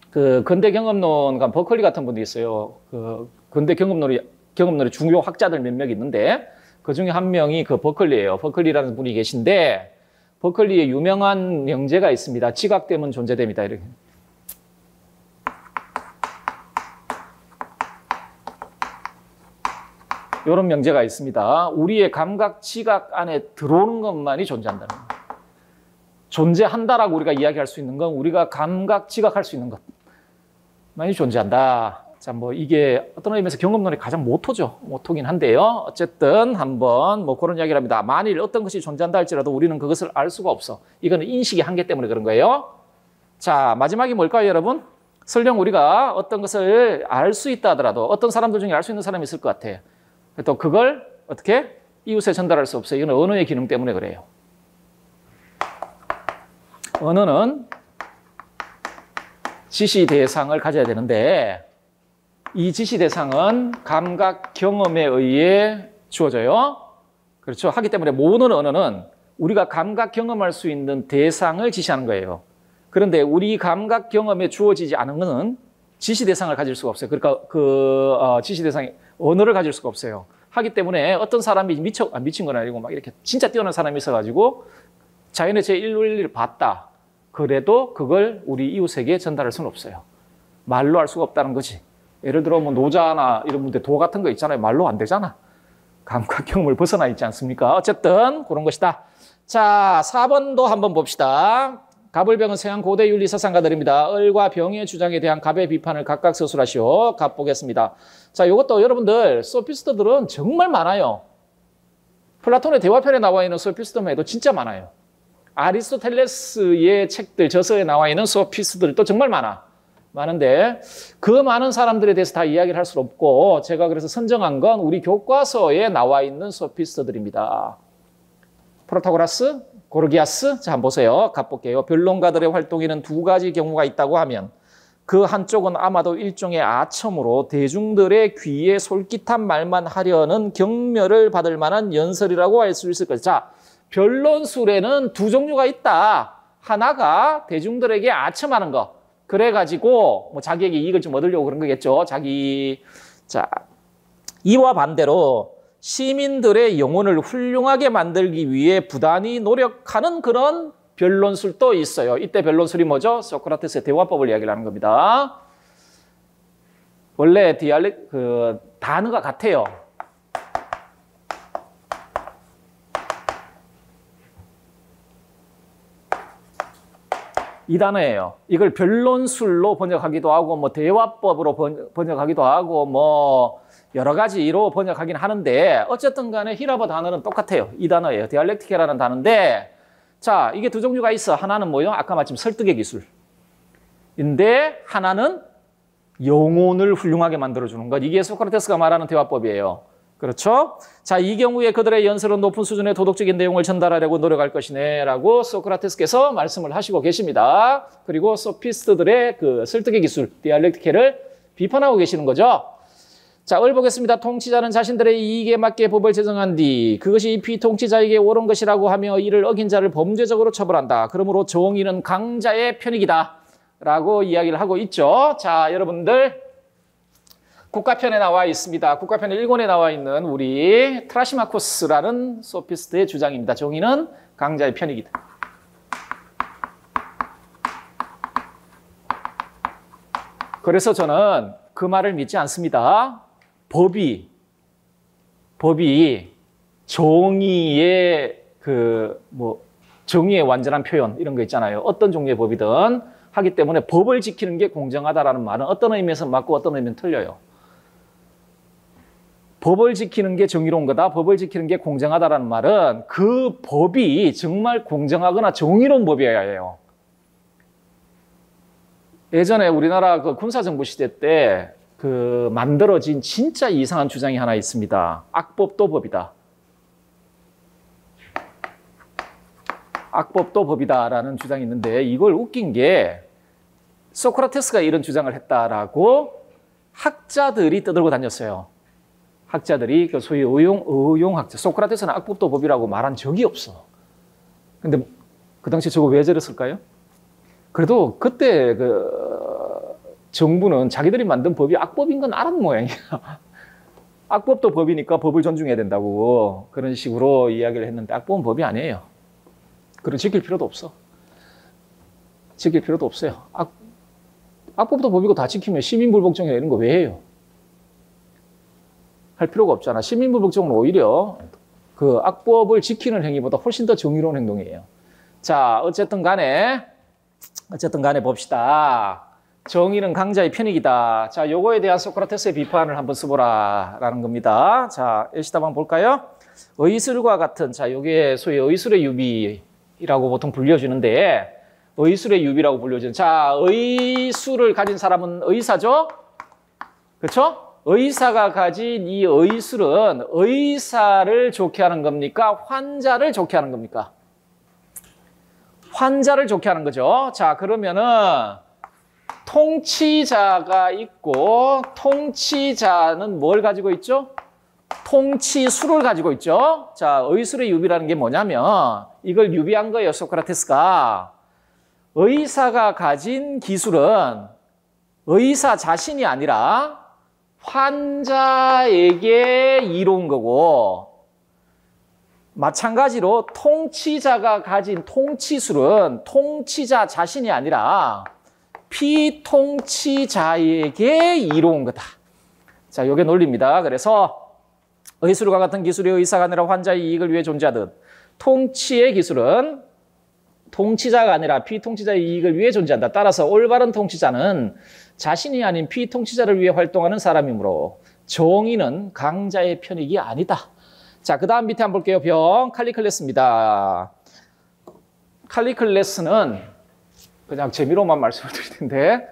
A: 그 근대 경험론, 버클리 같은 분도 있어요. 그 근대 경험론의 중요 학자들 몇 명 있는데 그 중에 한 명이 그 버클리예요. 버클리라는 분이 계신데 버클리의 유명한 명제가 있습니다. 지각됨은 존재됨이다. 이렇게. 이런 명제가 있습니다. 우리의 감각, 지각 안에 들어오는 것만이 존재한다는 거예요. 존재한다라고 우리가 이야기할 수 있는 건 우리가 감각, 지각할 수 있는 것만이 존재한다. 자, 뭐 이게 어떤 의미에서 경험론의 가장 모토죠. 모토긴 한데요. 어쨌든 한번 뭐 그런 이야기를 합니다. 만일 어떤 것이 존재한다 할지라도 우리는 그것을 알 수가 없어. 이거는 인식의 한계 때문에 그런 거예요. 자, 마지막이 뭘까요, 여러분? 설령 우리가 어떤 것을 알 수 있다 하더라도 어떤 사람들 중에 알 수 있는 사람이 있을 것 같아. 또 그걸 어떻게 이웃에 전달할 수 없어요. 이건 언어의 기능 때문에 그래요. 언어는 지시 대상을 가져야 되는데 이 지시 대상은 감각 경험에 의해 주어져요. 그렇죠. 하기 때문에 모든 언어는 우리가 감각 경험할 수 있는 대상을 지시하는 거예요. 그런데 우리 감각 경험에 주어지지 않은 것은 지시 대상을 가질 수가 없어요. 그러니까 지시 대상이 언어를 가질 수가 없어요. 하기 때문에 어떤 사람이 미친 건 아니고 막 이렇게 진짜 뛰어난 사람이 있어가지고 자연의 제1원리를 봤다. 그래도 그걸 우리 이웃에게 전달할 수는 없어요. 말로 할 수가 없다는 거지. 예를 들어 뭐 노자나 이런 분들 도 같은 거 있잖아요. 말로 안 되잖아. 감각 경험을 벗어나 있지 않습니까? 어쨌든 그런 것이다. 자, 4번도 한번 봅시다. 갑을병은 서양 고대 윤리 서상가들입니다. 을과 병의 주장에 대한 갑의 비판을 각각 서술하시오. 갑 보겠습니다. 자, 이것도 여러분들 소피스트들은 정말 많아요. 플라톤의 대화편에 나와 있는 소피스트만 해도 진짜 많아요. 아리스토텔레스의 책들, 저서에 나와 있는 소피스트들도 정말 많은데 그 많은 사람들에 대해서 다 이야기를 할 수 없고 제가 그래서 선정한 건 우리 교과서에 나와 있는 소피스트들입니다. 프로타고라스, 고르기아스, 자, 한번 보세요. 갑볼게요. 변론가들의 활동에는 두 가지 경우가 있다고 하면 그 한쪽은 아마도 일종의 아첨으로 대중들의 귀에 솔깃한 말만 하려는 경멸을 받을 만한 연설이라고 할 수 있을 것이다. 자, 변론술에는 두 종류가 있다. 하나가 대중들에게 아첨하는 거. 그래가지고 뭐 자기에게 이익을 좀 얻으려고 그런 거겠죠. 자, 이와 반대로 시민들의 영혼을 훌륭하게 만들기 위해 부단히 노력하는 그런 변론술도 있어요. 이때 변론술이 뭐죠? 소크라테스의 대화법을 이야기를 하는 겁니다. 원래 단어가 같아요. 이 단어예요. 이걸 변론술로 번역하기도 하고 뭐 대화법으로 번역하기도 하고 뭐 여러 가지로 번역하긴 하는데 어쨌든 간에 히라버 단어는 똑같아요. 이 단어예요. 디알렉티케라는 단어인데 자, 이게 두 종류가 있어. 하나는 뭐요? 아까 마침 설득의 기술인데 하나는 영혼을 훌륭하게 만들어주는 것. 이게 소크라테스가 말하는 대화법이에요. 그렇죠? 자, 이 경우에 그들의 연설은 높은 수준의 도덕적인 내용을 전달하려고 노력할 것이네 라고 소크라테스께서 말씀을 하시고 계십니다. 그리고 소피스트들의 그 설득의 기술, 디알렉티케를 비판하고 계시는 거죠. 자, 을 보겠습니다. 통치자는 자신들의 이익에 맞게 법을 제정한 뒤 그것이 피통치자에게 옳은 것이라고 하며 이를 어긴 자를 범죄적으로 처벌한다. 그러므로 정의는 강자의 편익이다 라고 이야기를 하고 있죠. 자, 여러분들 국가편에 나와 있습니다. 국가편 1권에 나와 있는 우리 트라시마코스라는 소피스트의 주장입니다. 정의는 강자의 편익이다. 그래서 저는 그 말을 믿지 않습니다. 법이 정의의 정의의 완전한 표현 이런 거 있잖아요. 어떤 종류의 법이든 하기 때문에 법을 지키는 게 공정하다라는 말은 어떤 의미에서 맞고 어떤 의미는 틀려요. 법을 지키는 게 정의로운 거다. 법을 지키는 게 공정하다라는 말은 그 법이 정말 공정하거나 정의로운 법이어야 해요. 예전에 우리나라 그 군사정부 시대 때 그 만들어진 진짜 이상한 주장이 하나 있습니다. 악법도 법이다. 악법도 법이다라는 주장이 있는데 이걸 웃긴 게 소크라테스가 이런 주장을 했다라고 학자들이 떠들고 다녔어요. 학자들이 그 소위 의용학자, 소크라테스는 악법도 법이라고 말한 적이 없어. 근데 그 당시에 저거 왜 저랬을까요? 그래도 그때 정부는 자기들이 만든 법이 악법인 건 알았는 모양이야. 악법도 법이니까 법을 존중해야 된다고 그런 식으로 이야기를 했는데 악법은 법이 아니에요. 그럼 지킬 필요도 없어. 지킬 필요도 없어요. 악법도 법이고 다 지키면 시민불복종이나 이런 거 왜 해요? 할 필요가 없잖아. 시민불복종은 오히려 그 악법을 지키는 행위보다 훨씬 더 정의로운 행동이에요. 자, 어쨌든 간에 봅시다. 정의는 강자의 편익이다. 자, 요거에 대한 소크라테스의 비판을 한번 써보라라는 겁니다. 자, 예시답 한번 볼까요? 의술과 같은, 자, 요게 소위 의술의 유비라고 보통 불려주는데, 의술의 유비라고 불려주는, 자, 의술을 가진 사람은 의사죠? 그렇죠? 의사가 가진 이 의술은 의사를 좋게 하는 겁니까? 환자를 좋게 하는 겁니까? 환자를 좋게 하는 거죠. 자, 그러면은 통치자가 있고 통치자는 뭘 가지고 있죠? 통치술을 가지고 있죠. 자, 의술의 유비라는 게 뭐냐면 이걸 유비한 거예요, 소크라테스가. 의사가 가진 기술은 의사 자신이 아니라 환자에게 이로운 거고 마찬가지로 통치자가 가진 통치술은 통치자 자신이 아니라 피통치자에게 이로운 거다. 자, 요게 논리입니다. 그래서 의술과 같은 기술이 의사가 아니라 환자의 이익을 위해 존재하듯 통치의 기술은 통치자가 아니라 피통치자의 이익을 위해 존재한다. 따라서 올바른 통치자는 자신이 아닌 피통치자를 위해 활동하는 사람이므로 정의는 강자의 편익이 아니다. 자, 그 다음 밑에 한번 볼게요. 병 칼리클레스입니다. 칼리클레스는 그냥 재미로만 말씀을 드릴 텐데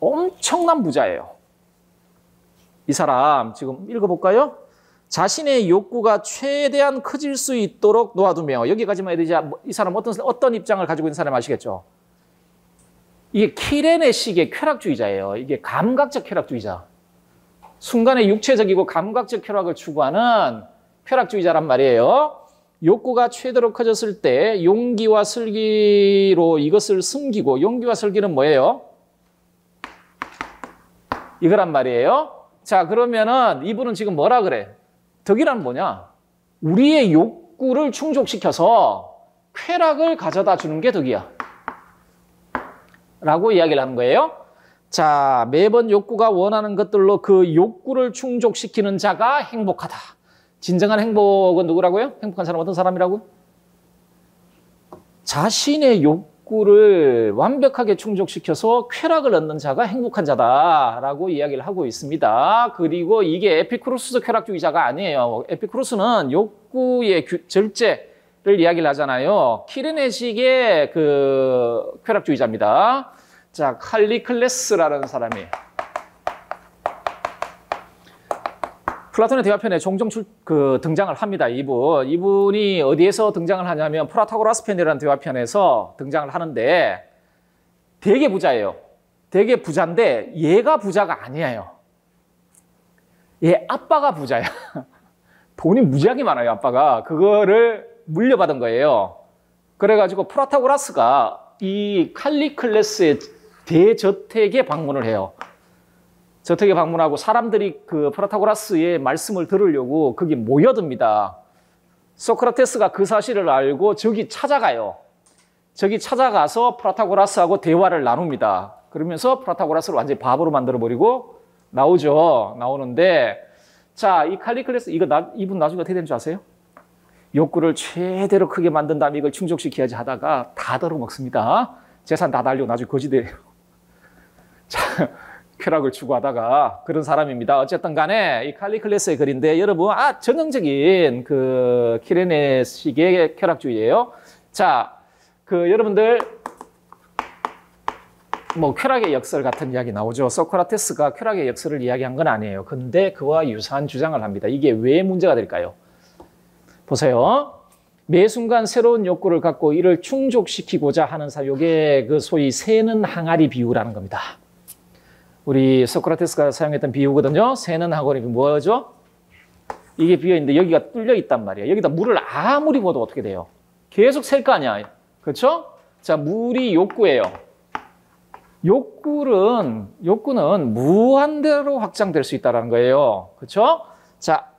A: 엄청난 부자예요. 이 사람 지금 읽어볼까요? 자신의 욕구가 최대한 커질 수 있도록 놓아두며 여기까지만 해도 이제 이 사람 어떤 입장을 가지고 있는 사람 아시겠죠? 이게 키레네식의 쾌락주의자예요. 이게 감각적 쾌락주의자. 순간의 육체적이고 감각적 쾌락을 추구하는 쾌락주의자란 말이에요. 욕구가 최대로 커졌을 때 용기와 슬기로 이것을 숨기고, 용기와 슬기는 뭐예요? 이거란 말이에요. 자, 그러면은 이분은 지금 뭐라 그래? 덕이란 뭐냐? 우리의 욕구를 충족시켜서 쾌락을 가져다 주는 게 덕이야. 라고 이야기를 하는 거예요. 자, 매번 욕구가 원하는 것들로 그 욕구를 충족시키는 자가 행복하다. 진정한 행복은 누구라고요? 행복한 사람 어떤 사람이라고? 자신의 욕구를 완벽하게 충족시켜서 쾌락을 얻는 자가 행복한 자다라고 이야기를 하고 있습니다. 그리고 이게 에피쿠로스 쾌락주의자가 아니에요. 에피쿠로스는 욕구의 절제를 이야기를 하잖아요. 키르네식의 쾌락주의자입니다. 자, 칼리클레스라는 사람이에요. 플라톤의 대화편에 종종 등장을 합니다. 이분이 어디에서 등장을 하냐면 프라타고라스 편이라는 대화편에서 등장을 하는데 되게 부자예요. 되게 부자인데 얘가 부자가 아니에요. 얘 아빠가 부자야. 돈이 무지하게 많아요, 아빠가. 그거를 물려받은 거예요. 그래가지고 프라타고라스가 이 칼리클레스의 대저택에 방문을 해요. 저택에 방문하고 사람들이 프라타고라스의 말씀을 들으려고 거기 모여듭니다. 소크라테스가 그 사실을 알고 저기 찾아가요. 저기 찾아가서 프라타고라스하고 대화를 나눕니다. 그러면서 프라타고라스를 완전히 바보로 만들어버리고 나오는데, 자, 이 칼리클레스, 이분 나중에 어떻게 되는 줄 아세요? 욕구를 최대로 크게 만든 다음에 이걸 충족시켜야지 하다가 다 덜어먹습니다. 재산 다 달리고 나중에 거지 돼요. 자, 쾌락을 추구하다가 그런 사람입니다. 어쨌든 간에 이 칼리클레스의 글인데 여러분, 전형적인 키레네식의 쾌락주의예요. 자, 여러분들 쾌락의 역설 같은 이야기 나오죠. 소크라테스가 쾌락의 역설을 이야기한 건 아니에요. 근데 그와 유사한 주장을 합니다. 이게 왜 문제가 될까요? 보세요. 매 순간 새로운 욕구를 갖고 이를 충족시키고자 하는 사람, 이게 소위 새는 항아리 비유라는 겁니다. 우리 소크라테스가 사용했던 비유거든요. 새는 항아리 비유 뭐죠? 이게 비어있는데 여기가 뚫려 있단 말이에요. 여기다 물을 아무리 부어도 어떻게 돼요? 계속 셀 거 아니야. 그렇죠? 자, 물이 욕구예요. 욕구는 무한대로 확장될 수 있다는 거예요. 그렇죠? 자,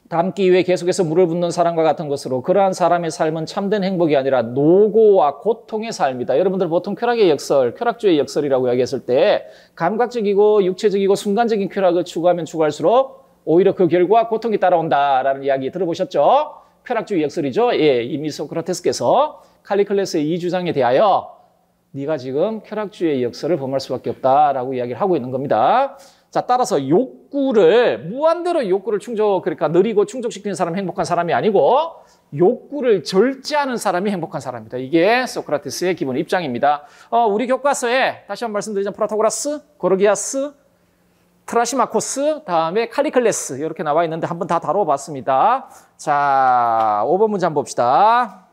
A: 담기 위해 계속해서 물을 붓는 사람과 같은 것으로 그러한 사람의 삶은 참된 행복이 아니라 노고와 고통의 삶이다. 여러분들 보통 쾌락의 역설, 쾌락주의 역설이라고 이야기했을 때 감각적이고 육체적이고 순간적인 쾌락을 추구하면 추구할수록 오히려 그 결과 고통이 따라온다라는 이야기 들어보셨죠? 쾌락주의 역설이죠. 예, 이미 소크라테스께서 칼리클레스의 이 주장에 대하여 네가 지금 쾌락주의 역설을 범할 수밖에 없다라고 이야기를 하고 있는 겁니다. 자, 따라서 무한대로 욕구를 그러니까 느리고 충족시키는 사람이 행복한 사람이 아니고 욕구를 절제하는 사람이 행복한 사람입니다. 이게 소크라테스의 기본 입장입니다. 우리 교과서에 다시 한번 말씀드리자면 프라타고라스, 고르기아스, 트라시마코스, 다음에 칼리클레스 이렇게 나와 있는데 한번 다 다뤄봤습니다. 자, 5번 문제 한번 봅시다.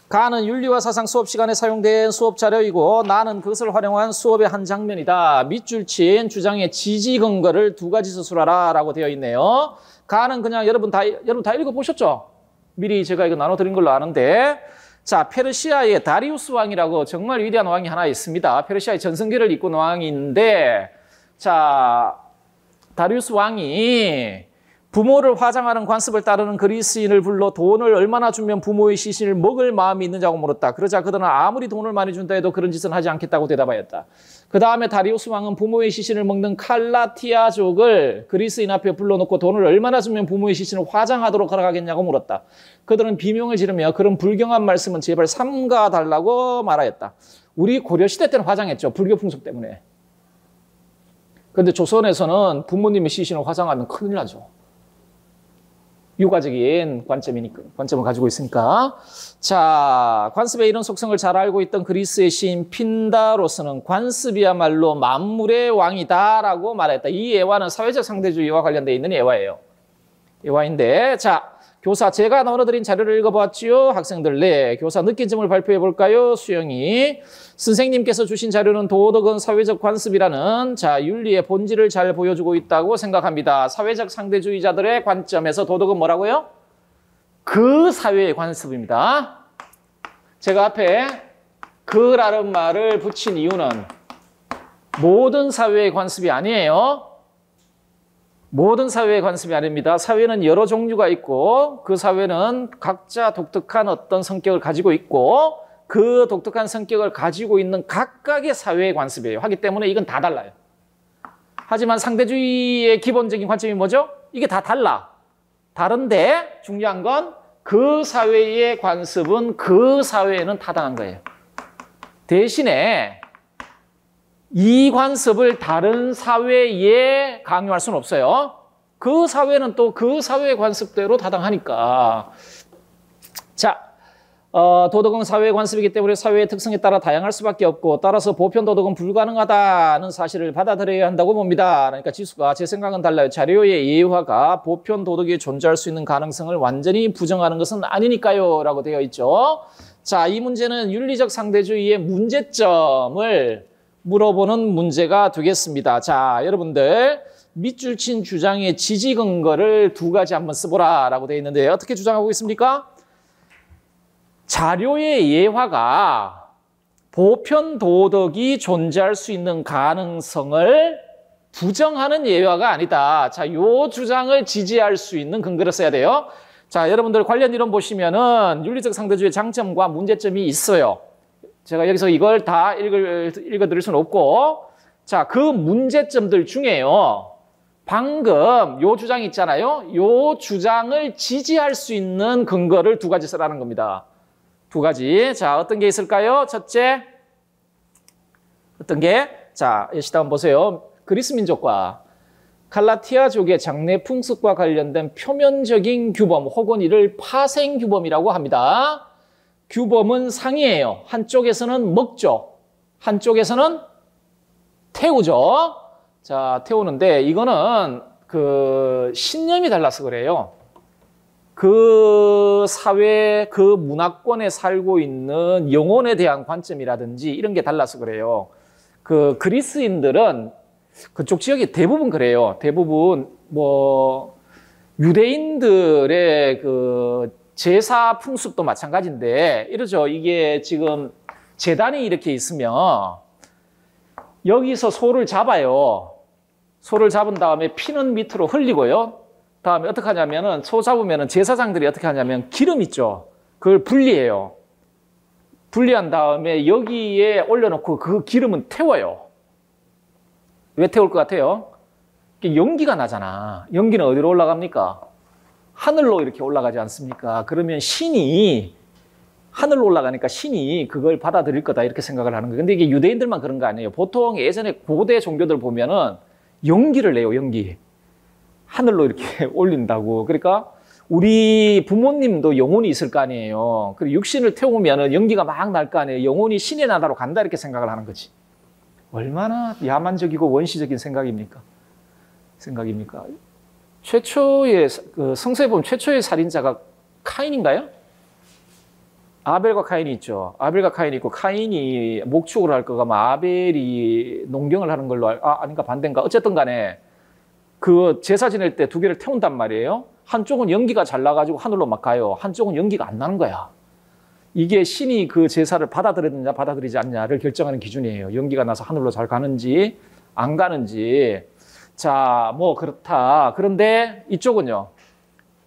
A: 가는 윤리와 사상 수업 시간에 사용된 수업 자료이고 나는 그것을 활용한 수업의 한 장면이다. 밑줄 친 주장의 지지 근거를 두 가지 서술하라 라고 되어 있네요. 가는 그냥 여러분 다 읽어보셨죠? 미리 제가 이거 나눠드린 걸로 아는데, 자, 페르시아의 다리우스 왕이라고 정말 위대한 왕이 하나 있습니다. 페르시아의 전성기를 이끈 왕인데, 자, 다리우스 왕이 부모를 화장하는 관습을 따르는 그리스인을 불러 돈을 얼마나 주면 부모의 시신을 먹을 마음이 있느냐고 물었다. 그러자 그들은 아무리 돈을 많이 준다 해도 그런 짓은 하지 않겠다고 대답하였다. 그 다음에 다리우스 왕은 부모의 시신을 먹는 칼라티아족을 그리스인 앞에 불러놓고 돈을 얼마나 주면 부모의 시신을 화장하도록 허락하겠냐고 물었다. 그들은 비명을 지르며 그런 불경한 말씀은 제발 삼가달라고 말하였다. 우리 고려시대 때는 화장했죠. 불교 풍속 때문에. 그런데 조선에서는 부모님의 시신을 화장하면 큰일 나죠. 유가적인 관점을 가지고 있으니까. 자, 관습의 이런 속성을 잘 알고 있던 그리스의 시인 핀다로스는 관습이야말로 만물의 왕이다라고 말했다. 이 예화는 사회적 상대주의와 관련되어 있는 예화예요. 예화인데, 자, 교사, 제가 넣어드린 자료를 읽어봤지요. 학생들, 네. 교사 느낀 점을 발표해 볼까요? 수영이. 선생님께서 주신 자료는 도덕은 사회적 관습이라는 윤리의 본질을 잘 보여주고 있다고 생각합니다. 사회적 상대주의자들의 관점에서 도덕은 뭐라고요? 그 사회의 관습입니다. 제가 앞에 그라는 말을 붙인 이유는 모든 사회의 관습이 아니에요. 모든 사회의 관습이 아닙니다. 사회는 여러 종류가 있고 그 사회는 각자 독특한 어떤 성격을 가지고 있고 그 독특한 성격을 가지고 있는 각각의 사회의 관습이에요. 하기 때문에 이건 다 달라요. 하지만 상대주의의 기본적인 관점이 뭐죠? 이게 다 달라. 다른데 중요한 건 그 사회의 관습은 그 사회에는 타당한 거예요. 대신에 이 관습을 다른 사회에 강요할 수는 없어요. 그 사회는 또 그 사회의 관습대로 타당하니까. 자, 도덕은 사회의 관습이기 때문에 사회의 특성에 따라 다양할 수밖에 없고 따라서 보편 도덕은 불가능하다는 사실을 받아들여야 한다고 봅니다. 그러니까 지수가 제 생각은 달라요. 자료의 예화가 보편 도덕이 존재할 수 있는 가능성을 완전히 부정하는 것은 아니니까요 라고 되어 있죠. 자, 이 문제는 윤리적 상대주의의 문제점을 물어보는 문제가 되겠습니다. 자, 여러분들 밑줄 친 주장의 지지 근거를 두 가지 한번 써보라 라고 되어 있는데 어떻게 주장하고 있습니까? 자료의 예화가 보편 도덕이 존재할 수 있는 가능성을 부정하는 예화가 아니다. 자, 요 주장을 지지할 수 있는 근거를 써야 돼요. 자, 여러분들 관련 이론 보시면은 윤리적 상대주의의 장점과 문제점이 있어요. 제가 여기서 이걸 다 읽어드릴 수는 없고, 자, 그 문제점들 중에요. 방금 요 주장 있잖아요. 요 주장을 지지할 수 있는 근거를 두 가지 쓰라는 겁니다. 두 가지. 자, 어떤 게 있을까요? 첫째, 어떤 게? 자, 예시다 한번 보세요. 그리스 민족과 갈라티아족의 장래 풍습과 관련된 표면적인 규범 혹은 이를 파생 규범이라고 합니다. 규범은 상이에요. 한쪽에서는 먹죠. 한쪽에서는 태우죠. 자, 태우는데 이거는 그 신념이 달라서 그래요. 그 사회, 그 문화권에 살고 있는 영혼에 대한 관점이라든지 이런 게 달라서 그래요. 그 그리스인들은 그쪽 지역이 대부분 그래요. 대부분 뭐 유대인들의 그 제사 풍습도 마찬가지인데 이러죠. 이게 지금 제단이 이렇게 있으면 여기서 소를 잡아요. 소를 잡은 다음에 피는 밑으로 흘리고요. 다음에 어떻게 하냐면은 소 잡으면은 제사장들이 어떻게 하냐면 기름 있죠. 그걸 분리해요. 분리한 다음에 여기에 올려놓고 그 기름은 태워요. 왜 태울 것 같아요? 연기가 나잖아. 연기는 어디로 올라갑니까? 하늘로 이렇게 올라가지 않습니까? 그러면 신이 하늘로 올라가니까 신이 그걸 받아들일 거다 이렇게 생각을 하는 거예요. 근데 이게 유대인들만 그런 거 아니에요. 보통 예전에 고대 종교들 보면은 연기를 내요. 연기. 하늘로 이렇게 올린다고. 그러니까 우리 부모님도 영혼이 있을 거 아니에요. 그리고 육신을 태우면 연기가 막 날 거 아니에요. 영혼이 신의 나라로 간다 이렇게 생각을 하는 거지. 얼마나 야만적이고 원시적인 생각입니까? 최초의 그 성서에 보면 최초의 살인자가 카인인가요? 아벨과 카인이 있죠. 아벨과 카인이 있고 카인이 목축을 할 거가 아벨이 농경을 하는 걸로 아닌가 반대인가 어쨌든 간에 그 제사 지낼 때 두 개를 태운단 말이에요. 한쪽은 연기가 잘 나가지고 하늘로 막 가요. 한쪽은 연기가 안 나는 거야. 이게 신이 그 제사를 받아들였느냐 받아들이지 않느냐를 결정하는 기준이에요. 연기가 나서 하늘로 잘 가는지 안 가는지. 자, 뭐 그렇다. 그런데 이쪽은요.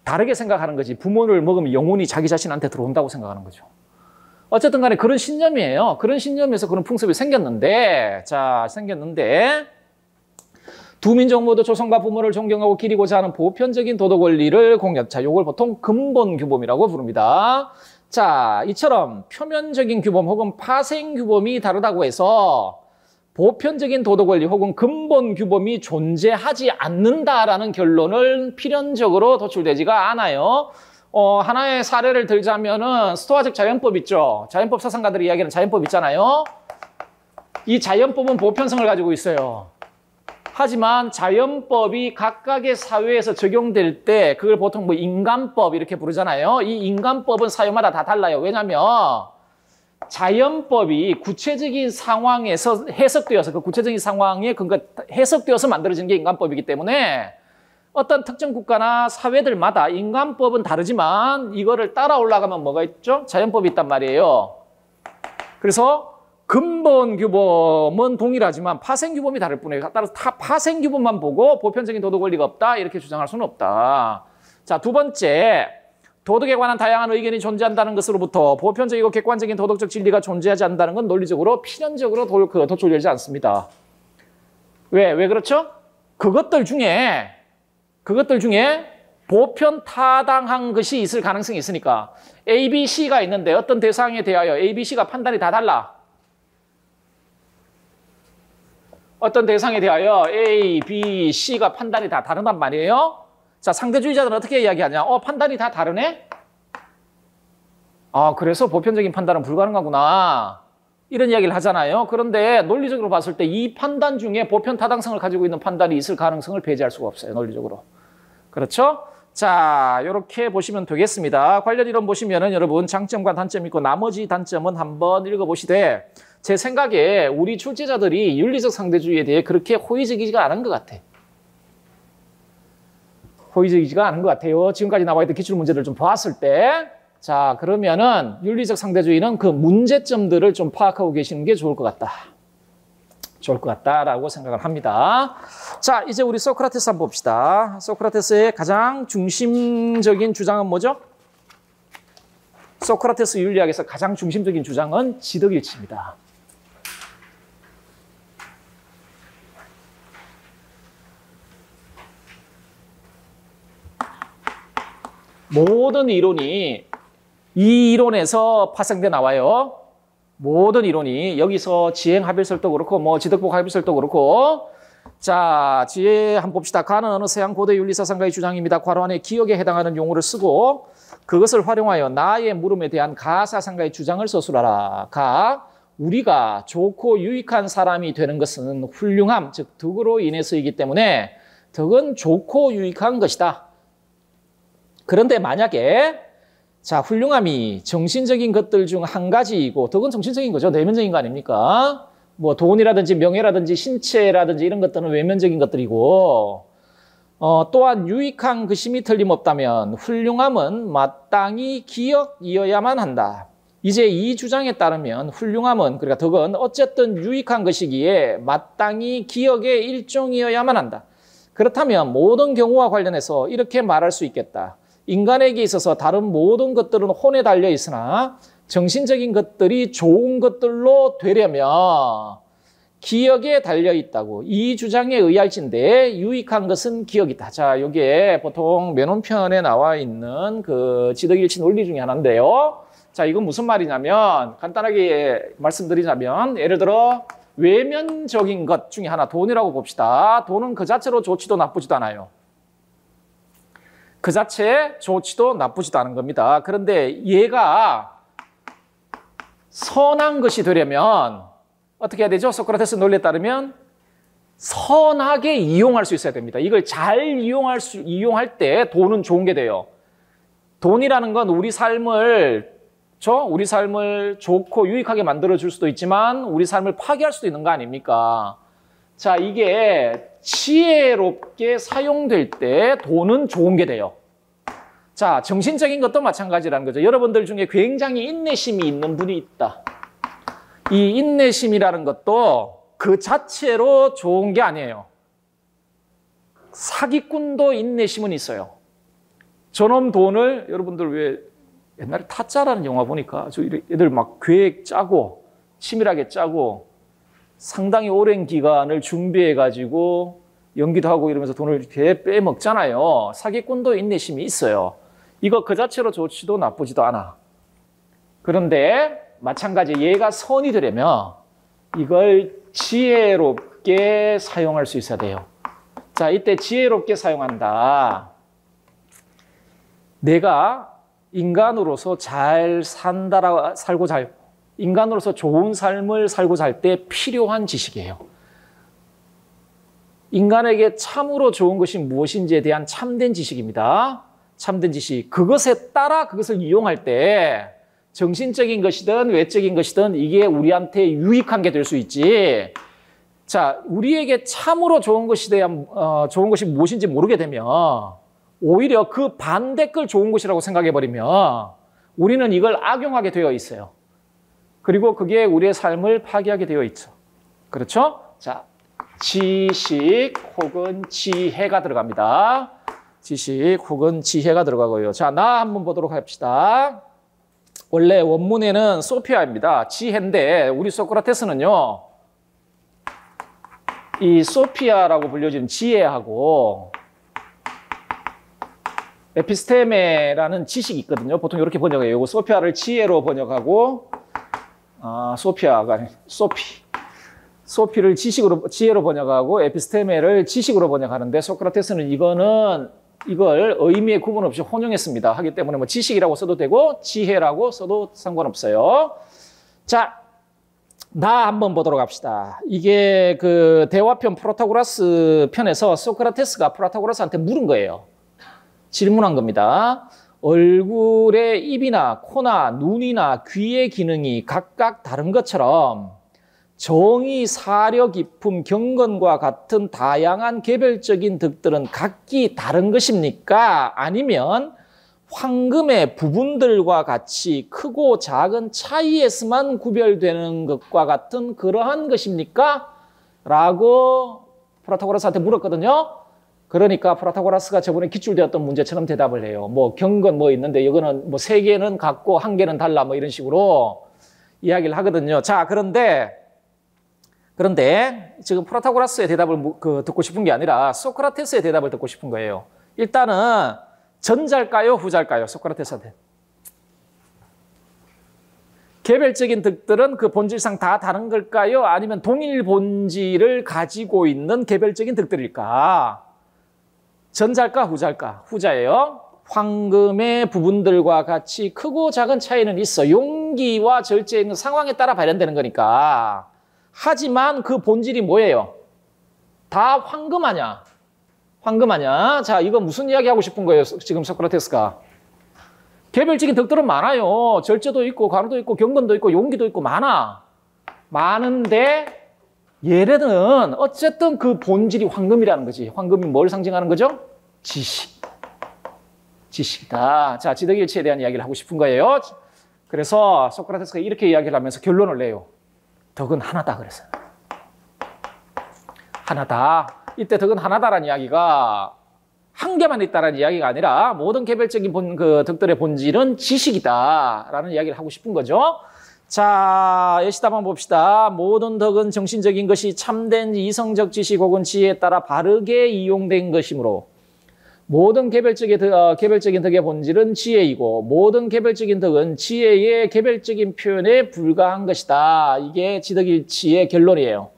A: 다르게 생각하는 거지. 부모를 먹으면 영혼이 자기 자신한테 들어온다고 생각하는 거죠. 어쨌든 간에 그런 신념이에요. 그런 신념에서 그런 풍습이 생겼는데, 자, 두 민족 모두 조상과 부모를 존경하고 기리고자 하는 보편적인 도덕 원리를 공략. 자, 요걸 보통 근본 규범이라고 부릅니다. 자, 이처럼 표면적인 규범 혹은 파생 규범이 다르다고 해서 보편적인 도덕 원리 혹은 근본 규범이 존재하지 않는다라는 결론을 필연적으로 도출되지가 않아요. 하나의 사례를 들자면은 스토아적 자연법 있죠. 자연법 사상가들이 이야기하는 자연법 있잖아요. 이 자연법은 보편성을 가지고 있어요. 하지만 자연법이 각각의 사회에서 적용될 때 그걸 보통 뭐 인간법 이렇게 부르잖아요. 이 인간법은 사회마다 다 달라요. 왜냐하면 자연법이 구체적인 상황에서 해석되어서 그 구체적인 상황에 해석되어서 만들어진 게 인간법이기 때문에 어떤 특정 국가나 사회들마다 인간법은 다르지만 이거를 따라 올라가면 뭐가 있죠? 자연법이 있단 말이에요. 그래서 근본 규범은 동일하지만 파생 규범이 다를 뿐이에요. 따라서 파생 규범만 보고 보편적인 도덕 원리가 없다 이렇게 주장할 수는 없다. 자, 두 번째, 도덕에 관한 다양한 의견이 존재한다는 것으로부터 보편적이고 객관적인 도덕적 진리가 존재하지 않는다는 건 논리적으로 필연적으로 도출되지 않습니다. 왜 그렇죠? 그것들 중에 보편 타당한 것이 있을 가능성이 있으니까 A, B, C가 있는데 어떤 대상에 대하여 A, B, C가 판단이 다 달라. 어떤 대상에 대하여 A, B, C가 판단이 다 다르단 말이에요. 자, 상대주의자들은 어떻게 이야기하냐? 판단이 다 다르네? 그래서 보편적인 판단은 불가능하구나. 이런 이야기를 하잖아요. 그런데 논리적으로 봤을 때 이 판단 중에 보편 타당성을 가지고 있는 판단이 있을 가능성을 배제할 수가 없어요. 논리적으로. 그렇죠? 자, 이렇게 보시면 되겠습니다. 관련 이론 보시면은 여러분 장점과 단점이 있고 나머지 단점은 한번 읽어보시되 제 생각에 우리 출제자들이 윤리적 상대주의에 대해 그렇게 호의적이지가 않은 것 같아. 호의적이지가 않은 것 같아요. 지금까지 나와 있던 기출문제들 좀 봤을 때. 자, 그러면은 윤리적 상대주의는 그 문제점들을 좀 파악하고 계시는 게 좋을 것 같다. 좋을 것 같다라고 생각을 합니다. 자, 이제 우리 소크라테스 한번 봅시다. 소크라테스의 가장 중심적인 주장은 뭐죠? 소크라테스 윤리학에서 가장 중심적인 주장은 지덕일치입니다. 모든 이론이 이 이론에서 파생돼 나와요. 모든 이론이 여기서 지행합일설도 그렇고 뭐 지덕복 합일설도 그렇고 자, 지혜 한번 봅시다. 가는 어느 서양 고대 윤리사상가의 주장입니다. 괄호 안에 기억에 해당하는 용어를 쓰고 그것을 활용하여 나의 물음에 대한 가사상가의 주장을 서술하라. 가, 우리가 좋고 유익한 사람이 되는 것은 훌륭함, 즉 덕으로 인해서이기 때문에 덕은 좋고 유익한 것이다. 그런데 만약에 자, 훌륭함이 정신적인 것들 중 한 가지이고 덕은 정신적인 거죠. 내면적인 거 아닙니까? 뭐 돈이라든지 명예라든지 신체라든지 이런 것들은 외면적인 것들이고 또한 유익한 것임이 틀림없다면 훌륭함은 마땅히 기억이어야만 한다. 이제 이 주장에 따르면 훌륭함은 그러니까 덕은 어쨌든 유익한 것이기에 마땅히 기억의 일종이어야만 한다. 그렇다면 모든 경우와 관련해서 이렇게 말할 수 있겠다. 인간에게 있어서 다른 모든 것들은 혼에 달려 있으나 정신적인 것들이 좋은 것들로 되려면 기억에 달려 있다고. 이 주장에 의할진데 유익한 것은 기억이다. 자, 이게 보통 면원편에 나와 있는 그 지덕일치 논리 중에 하나인데요. 자, 이건 무슨 말이냐면 간단하게 말씀드리자면 예를 들어 외면적인 것 중에 하나 돈이라고 봅시다. 돈은 그 자체로 좋지도 나쁘지도 않아요. 그 자체 좋지도 나쁘지도 않은 겁니다. 그런데 얘가 선한 것이 되려면 어떻게 해야 되죠? 소크라테스 논리에 따르면 선하게 이용할 수 있어야 됩니다. 이걸 잘 이용할 때 돈은 좋은 게 돼요. 돈이라는 건 우리 삶을 좋고 유익하게 만들어줄 수도 있지만 우리 삶을 파괴할 수도 있는 거 아닙니까? 자, 이게 지혜롭게 사용될 때 돈은 좋은 게 돼요. 자, 정신적인 것도 마찬가지라는 거죠. 여러분들 중에 굉장히 인내심이 있는 분이 있다. 이 인내심이라는 것도 그 자체로 좋은 게 아니에요. 사기꾼도 인내심은 있어요. 저놈 돈을 여러분들 왜 옛날에 타짜라는 영화 보니까 저 애들 막 계획 짜고 치밀하게 짜고 상당히 오랜 기간을 준비해 가지고 연기도 하고 이러면서 돈을 이렇게 빼먹잖아요. 사기꾼도 인내심이 있어요. 이거 그 자체로 좋지도 나쁘지도 않아. 그런데 마찬가지 얘가 선이 되려면 이걸 지혜롭게 사용할 수 있어야 돼요. 자, 이때 지혜롭게 사용한다. 내가 인간으로서 인간으로서 좋은 삶을 살고 잘 때 필요한 지식이에요. 인간에게 참으로 좋은 것이 무엇인지에 대한 참된 지식입니다. 참된 지식. 그것에 따라 그것을 이용할 때 정신적인 것이든 외적인 것이든 이게 우리한테 유익한 게 될 수 있지. 자, 우리에게 참으로 좋은 것이 좋은 것이 무엇인지 모르게 되면 오히려 그 반대 걸 좋은 것이라고 생각해버리면 우리는 이걸 악용하게 되어 있어요. 그리고 그게 우리의 삶을 파괴하게 되어 있죠. 그렇죠? 자, 지식 혹은 지혜가 들어갑니다. 지식 혹은 지혜가 들어가고요. 자, 나 한번 보도록 합시다. 원래 원문에는 소피아입니다. 지혜인데 우리 소크라테스는요. 이 소피아라고 불려지는 지혜하고 에피스테메라는 지식이 있거든요. 보통 이렇게 번역해요. 이거 소피아를 지혜로 번역하고 소피아가 아니 소피를 지혜로 번역하고 에피스테메를 지식으로 번역하는데 소크라테스는 이걸 의미의 구분 없이 혼용했습니다. 하기 때문에 뭐 지식이라고 써도 되고 지혜라고 써도 상관없어요. 자, 나 한번 보도록 합시다. 이게 그 대화편 프로타고라스 편에서 소크라테스가 프로타고라스한테 물은 거예요. 질문한 겁니다. 얼굴의 입이나 코나 눈이나 귀의 기능이 각각 다른 것처럼 정의, 사려, 기품, 경건과 같은 다양한 개별적인 덕들은 각기 다른 것입니까? 아니면 황금의 부분들과 같이 크고 작은 차이에서만 구별되는 것과 같은 그러한 것입니까? 라고 프로타고라스한테 물었거든요. 그러니까 프로타고라스가 저번에 기출되었던 문제처럼 대답을 해요. 뭐 경건 뭐 있는데 이거는 뭐 3개는 같고 1개는 달라 뭐 이런 식으로 이야기를 하거든요. 자, 그런데 지금 프로타고라스의 대답을 듣고 싶은 게 아니라 소크라테스의 대답을 듣고 싶은 거예요. 일단은 전자일까요? 후자일까요? 소크라테스한테. 개별적인 덕들은 그 본질상 다 다른 걸까요? 아니면 동일 본질을 가지고 있는 개별적인 덕들일까? 전자일까? 후자일까? 후자예요. 황금의 부분들과 같이 크고 작은 차이는 있어. 용기와 절제에 있는 상황에 따라 발현되는 거니까. 하지만 그 본질이 뭐예요? 다 황금 아냐? 황금 아냐? 자, 이거 무슨 이야기 하고 싶은 거예요? 지금 소크라테스가. 개별적인 덕들은 많아요. 절제도 있고, 관우도 있고, 경건도 있고, 용기도 있고, 많은데 얘네는 어쨌든 그 본질이 황금이라는 거지. 황금이 뭘 상징하는 거죠? 지식이다. 자, 지덕일치에 대한 이야기를 하고 싶은 거예요. 그래서 소크라테스가 이렇게 이야기를 하면서 결론을 내요. 덕은 하나다 그랬어요. 하나다. 이때 덕은 하나다라는 이야기가 한 개만 있다라는 이야기가 아니라 모든 개별적인 덕들의 본질은 지식이다라는 이야기를 하고 싶은 거죠. 자, 예시답 한번 봅시다. 모든 덕은 정신적인 것이 참된 이성적 지식 혹은 지혜에 따라 바르게 이용된 것이므로 모든 개별적인 덕의 본질은 지혜이고 모든 개별적인 덕은 지혜의 개별적인 표현에 불과한 것이다. 이게 지덕일치의 결론이에요.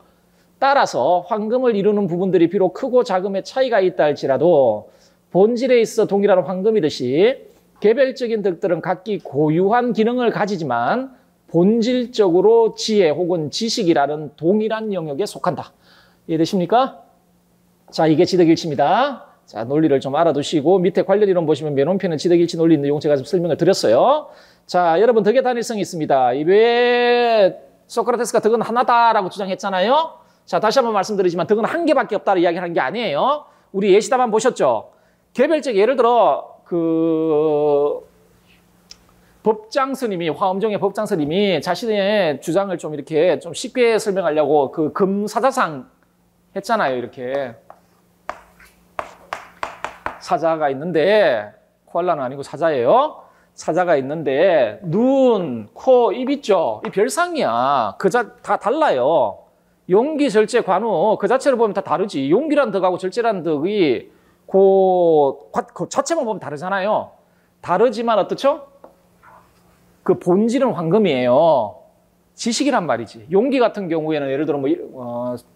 A: 따라서 황금을 이루는 부분들이 비록 크고 작음의 차이가 있다 할지라도 본질에 있어 동일한 황금이듯이 개별적인 덕들은 각기 고유한 기능을 가지지만 본질적으로 지혜 혹은 지식이라는 동일한 영역에 속한다. 이해되십니까? 자, 이게 지덕일치입니다. 자, 논리를 좀 알아두시고 밑에 관련 이론 보시면 맨 홈편에 지덕일치 논리 내용 제가 좀 설명을 드렸어요. 자, 여러분 덕의 단일성이 있습니다. 왜 소크라테스가 덕은 하나다라고 주장했잖아요. 자, 다시 한번 말씀드리지만 덕은 한 개밖에 없다고 이야기하는 게 아니에요. 우리 예시답 한번 보셨죠? 개별적 예를 들어 법장 스님이 화엄종의 법장 스님이 자신의 주장을 좀 이렇게 좀 쉽게 설명하려고 그 금사자상 했잖아요. 이렇게 사자가 있는데, 코알라는 아니고 사자예요. 사자가 있는데 눈, 코, 입 있죠? 이 별상이야. 다 달라요. 용기, 절제, 관우 그 자체를 보면 다 다르지. 용기란 덕하고 절제란 덕이 그 자체만 보면 다르잖아요. 다르지만 어떻죠? 그 본질은 황금이에요. 지식이란 말이지. 용기 같은 경우에는 예를 들어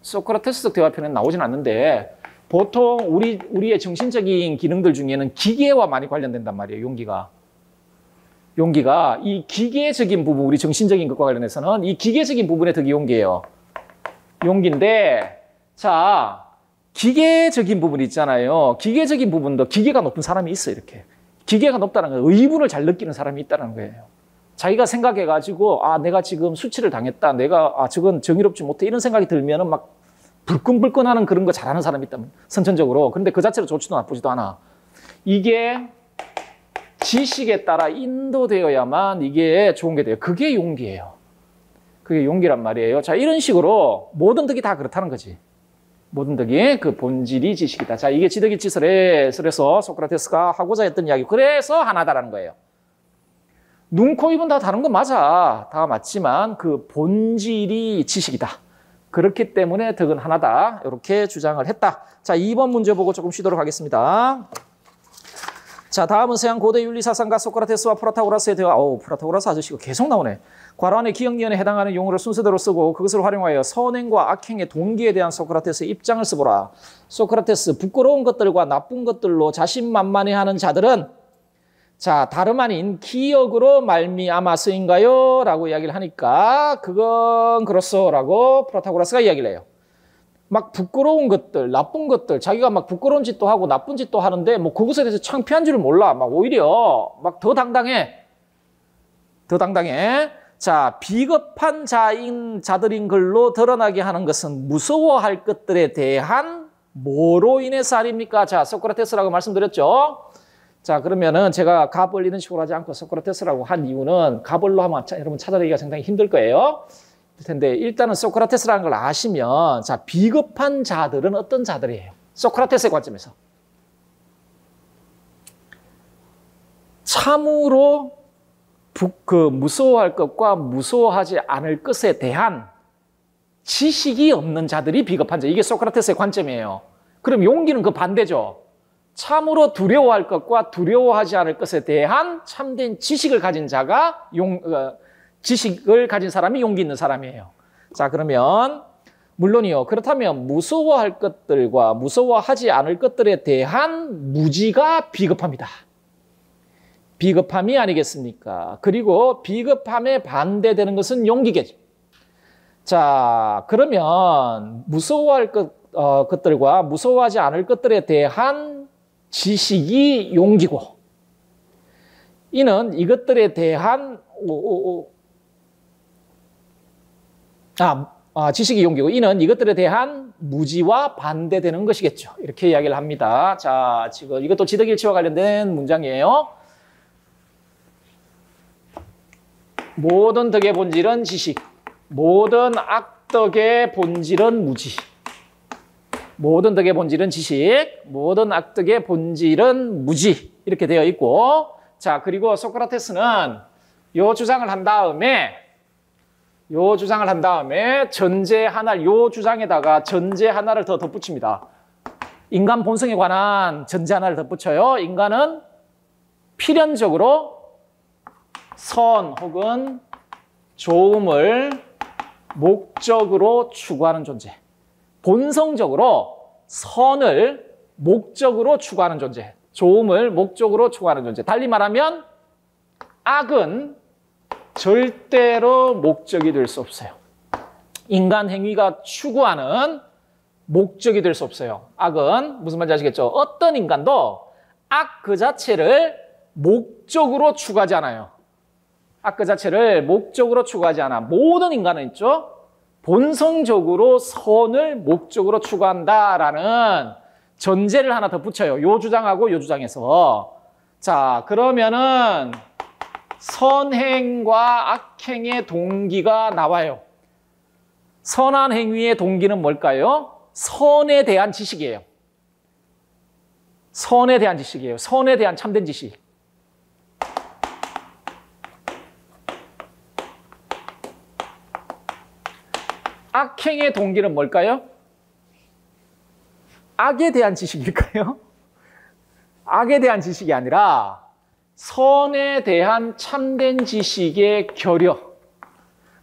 A: 소크라테스 대화편에는 나오진 않는데 보통 우리의 정신적인 기능들 중에는 기계와 많이 관련된단 말이에요. 용기가 이 기계적인 부분, 우리 정신적인 것과 관련해서는 이 기계적인 부분의 덕이 용기예요. 용기인데, 자, 기계적인 부분 있잖아요. 기계적인 부분도 기계가 높은 사람이 있어, 이렇게. 기계가 높다는 건 의분을 잘 느끼는 사람이 있다는 거예요. 자기가 생각해가지고, 아, 내가 지금 수치를 당했다. 저건 정의롭지 못해. 이런 생각이 들면은 막 불끈불끈하는 그런 거 잘하는 사람이 있다. 선천적으로. 근데 그 자체로 좋지도 나쁘지도 않아. 이게 지식에 따라 인도되어야만 이게 좋은 게 돼요. 그게 용기예요. 그게 용기란 말이에요. 자, 이런 식으로 모든 덕이 다 그렇다는 거지. 모든 덕이 그 본질이 지식이다. 자, 이게 지덕일치설에서 소크라테스가 하고자 했던 이야기. 그래서 하나다라는 거예요. 눈, 코, 입은 다 다른 건 맞아. 다 맞지만 그 본질이 지식이다. 그렇기 때문에 덕은 하나다. 이렇게 주장을 했다. 자, 2번 문제 보고 조금 쉬도록 하겠습니다. 자, 다음은 서양 고대 윤리사상가 소크라테스와 프라타고라스의 대화. 프라타고라스 아저씨가 계속 나오네. 괄호안에 기억니언에 해당하는 용어를 순서대로 쓰고 그것을 활용하여 선행과 악행의 동기에 대한 소크라테스의 입장을 써보라. 소크라테스, 부끄러운 것들과 나쁜 것들로 자신만만해하는 자들은 자, 다름 아닌 기억으로 말미암아서인가요? 라고 이야기를 하니까 그건 그렇소라고 프라타고라스가 이야기를 해요. 막 부끄러운 것들, 나쁜 것들, 자기가 막 부끄러운 짓도 하고 나쁜 짓도 하는데 뭐 그것에 대해서 창피한 줄을 몰라. 막 오히려 막 더 당당해. 자, 비겁한 자들인 걸로 드러나게 하는 것은 무서워할 것들에 대한 뭐로 인해서 아닙니까? 자, 소크라테스라고 말씀드렸죠. 자, 그러면은 제가 갑을 이런 식으로 하지 않고 소크라테스라고 한 이유는 갑을로 하면 여러분 찾아내기가 상당히 힘들 거예요. 텐데 일단은 소크라테스라는 걸 아시면 자, 비겁한 자들은 어떤 자들이에요? 소크라테스의 관점에서 참으로 무서워할 것과 무서워하지 않을 것에 대한 지식이 없는 자들이 비겁한 자. 이게 소크라테스의 관점이에요. 그럼 용기는 그 반대죠. 참으로 두려워할 것과 두려워하지 않을 것에 대한 참된 지식을 가진 자가 지식을 가진 사람이 용기 있는 사람이에요. 자, 그러면 물론이요. 그렇다면 무서워할 것들과 무서워하지 않을 것들에 대한 무지가 비겁합니다. 비겁함이 아니겠습니까? 그리고 비겁함에 반대되는 것은 용기겠죠. 자, 그러면 무서워할 것들과 무서워하지 않을 것들에 대한 지식이 용기고 이는 이것들에 대한 지식이 용기고 이는 이것들에 대한 무지와 반대되는 것이겠죠. 이렇게 이야기를 합니다. 자, 지금 이것도 지덕일치와 관련된 문장이에요. 모든 덕의 본질은 지식, 모든 악덕의 본질은 무지. 모든 덕의 본질은 지식, 모든 악덕의 본질은 무지. 이렇게 되어 있고, 자, 그리고 소크라테스는 요 주장을 한 다음에 전제 하나를, 요 주장에다가 전제 하나를 더 덧붙입니다. 인간 본성에 관한 전제 하나를 덧붙여요. 인간은 필연적으로 선 혹은 좋음을 목적으로 추구하는 존재. 본성적으로 선을 목적으로 추구하는 존재. 좋음을 목적으로 추구하는 존재. 달리 말하면 악은 절대로 목적이 될 수 없어요. 인간 행위가 추구하는 목적이 될 수 없어요. 악은 무슨 말인지 아시겠죠? 어떤 인간도 악 그 자체를 목적으로 추구하지 않아요. 악 그 자체를 목적으로 추구하지 않아. 모든 인간은 있죠. 본성적으로 선을 목적으로 추구한다라는 전제를 하나 더 붙여요. 요 주장하고 요 주장에서. 자, 그러면은 선행과 악행의 동기가 나와요. 선한 행위의 동기는 뭘까요? 선에 대한 지식이에요. 선에 대한 지식이에요. 선에 대한 참된 지식. 악행의 동기는 뭘까요? 악에 대한 지식일까요? 악에 대한 지식이 아니라 선에 대한 참된 지식의 결여.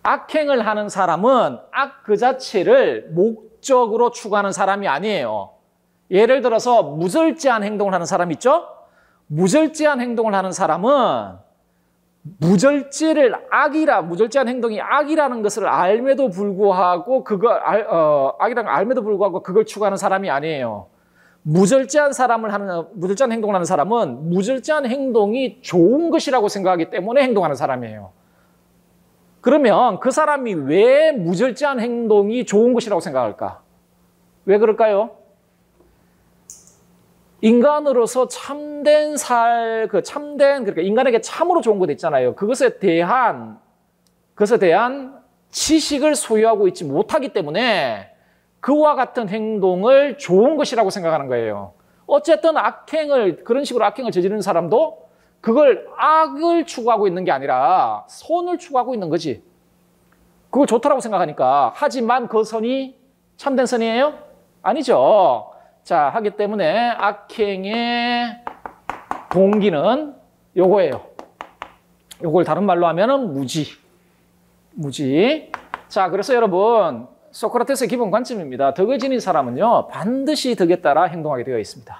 A: 악행을 하는 사람은 악 그 자체를 목적으로 추구하는 사람이 아니에요. 예를 들어서 무절제한 행동을 하는 사람 있죠? 무절제한 행동을 하는 사람은 무절제한 행동이 악이라는 것을 알매도 불구하고 악이라는 걸 알매도 불구하고 그걸 추구하는 사람이 아니에요. 무절제한 행동을 하는 사람은 무절제한 행동이 좋은 것이라고 생각하기 때문에 행동하는 사람이에요. 그러면 그 사람이 왜 무절제한 행동이 좋은 것이라고 생각할까? 왜 그럴까요? 인간으로서 그러니까 인간에게 참으로 좋은 것 있잖아요. 그것에 대한 지식을 소유하고 있지 못하기 때문에 그와 같은 행동을 좋은 것이라고 생각하는 거예요. 어쨌든 그런 식으로 악행을 저지르는 사람도 그걸 악을 추구하고 있는 게 아니라 선을 추구하고 있는 거지. 그걸 좋다라고 생각하니까. 하지만 그 선이 참된 선이에요? 아니죠. 자, 하기 때문에 악행의 동기는 요거예요. 요걸 다른 말로 하면은 무지. 자, 그래서 여러분, 소크라테스의 기본 관점입니다. 덕을 지닌 사람은요, 반드시 덕에 따라 행동하게 되어 있습니다.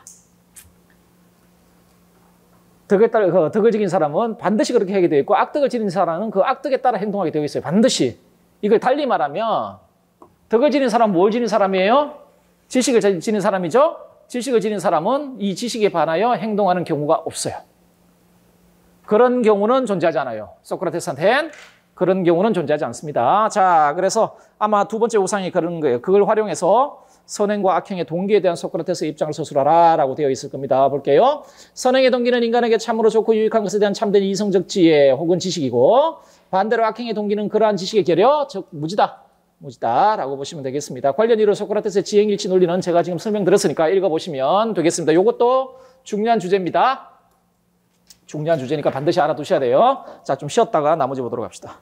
A: 덕을 지닌 사람은 반드시 그렇게 하게 되어 있고, 악덕을 지닌 사람은 그 악덕에 따라 행동하게 되어 있어요. 반드시. 이걸 달리 말하면, 덕을 지닌 사람은 뭘 지닌 사람이에요? 지식을 지닌 사람이죠? 지식을 지닌 사람은 이 지식에 반하여 행동하는 경우가 없어요. 그런 경우는 존재하지 않아요. 소크라테스한테는 그런 경우는 존재하지 않습니다. 자, 그래서 아마 두 번째 우상이 그런 거예요. 그걸 활용해서 선행과 악행의 동기에 대한 소크라테스의 입장을 서술하라 라고 되어 있을 겁니다. 볼게요. 선행의 동기는 인간에게 참으로 좋고 유익한 것에 대한 참된 이성적 지혜 혹은 지식이고, 반대로 악행의 동기는 그러한 지식의 결여, 즉 무지다라고 보시면 되겠습니다. 관련 이론 소크라테스의 지행일치 논리는 제가 지금 설명드렸으니까 읽어보시면 되겠습니다. 이것도 중요한 주제입니다. 중요한 주제니까 반드시 알아두셔야 돼요. 자, 좀 쉬었다가 나머지 보도록 합시다.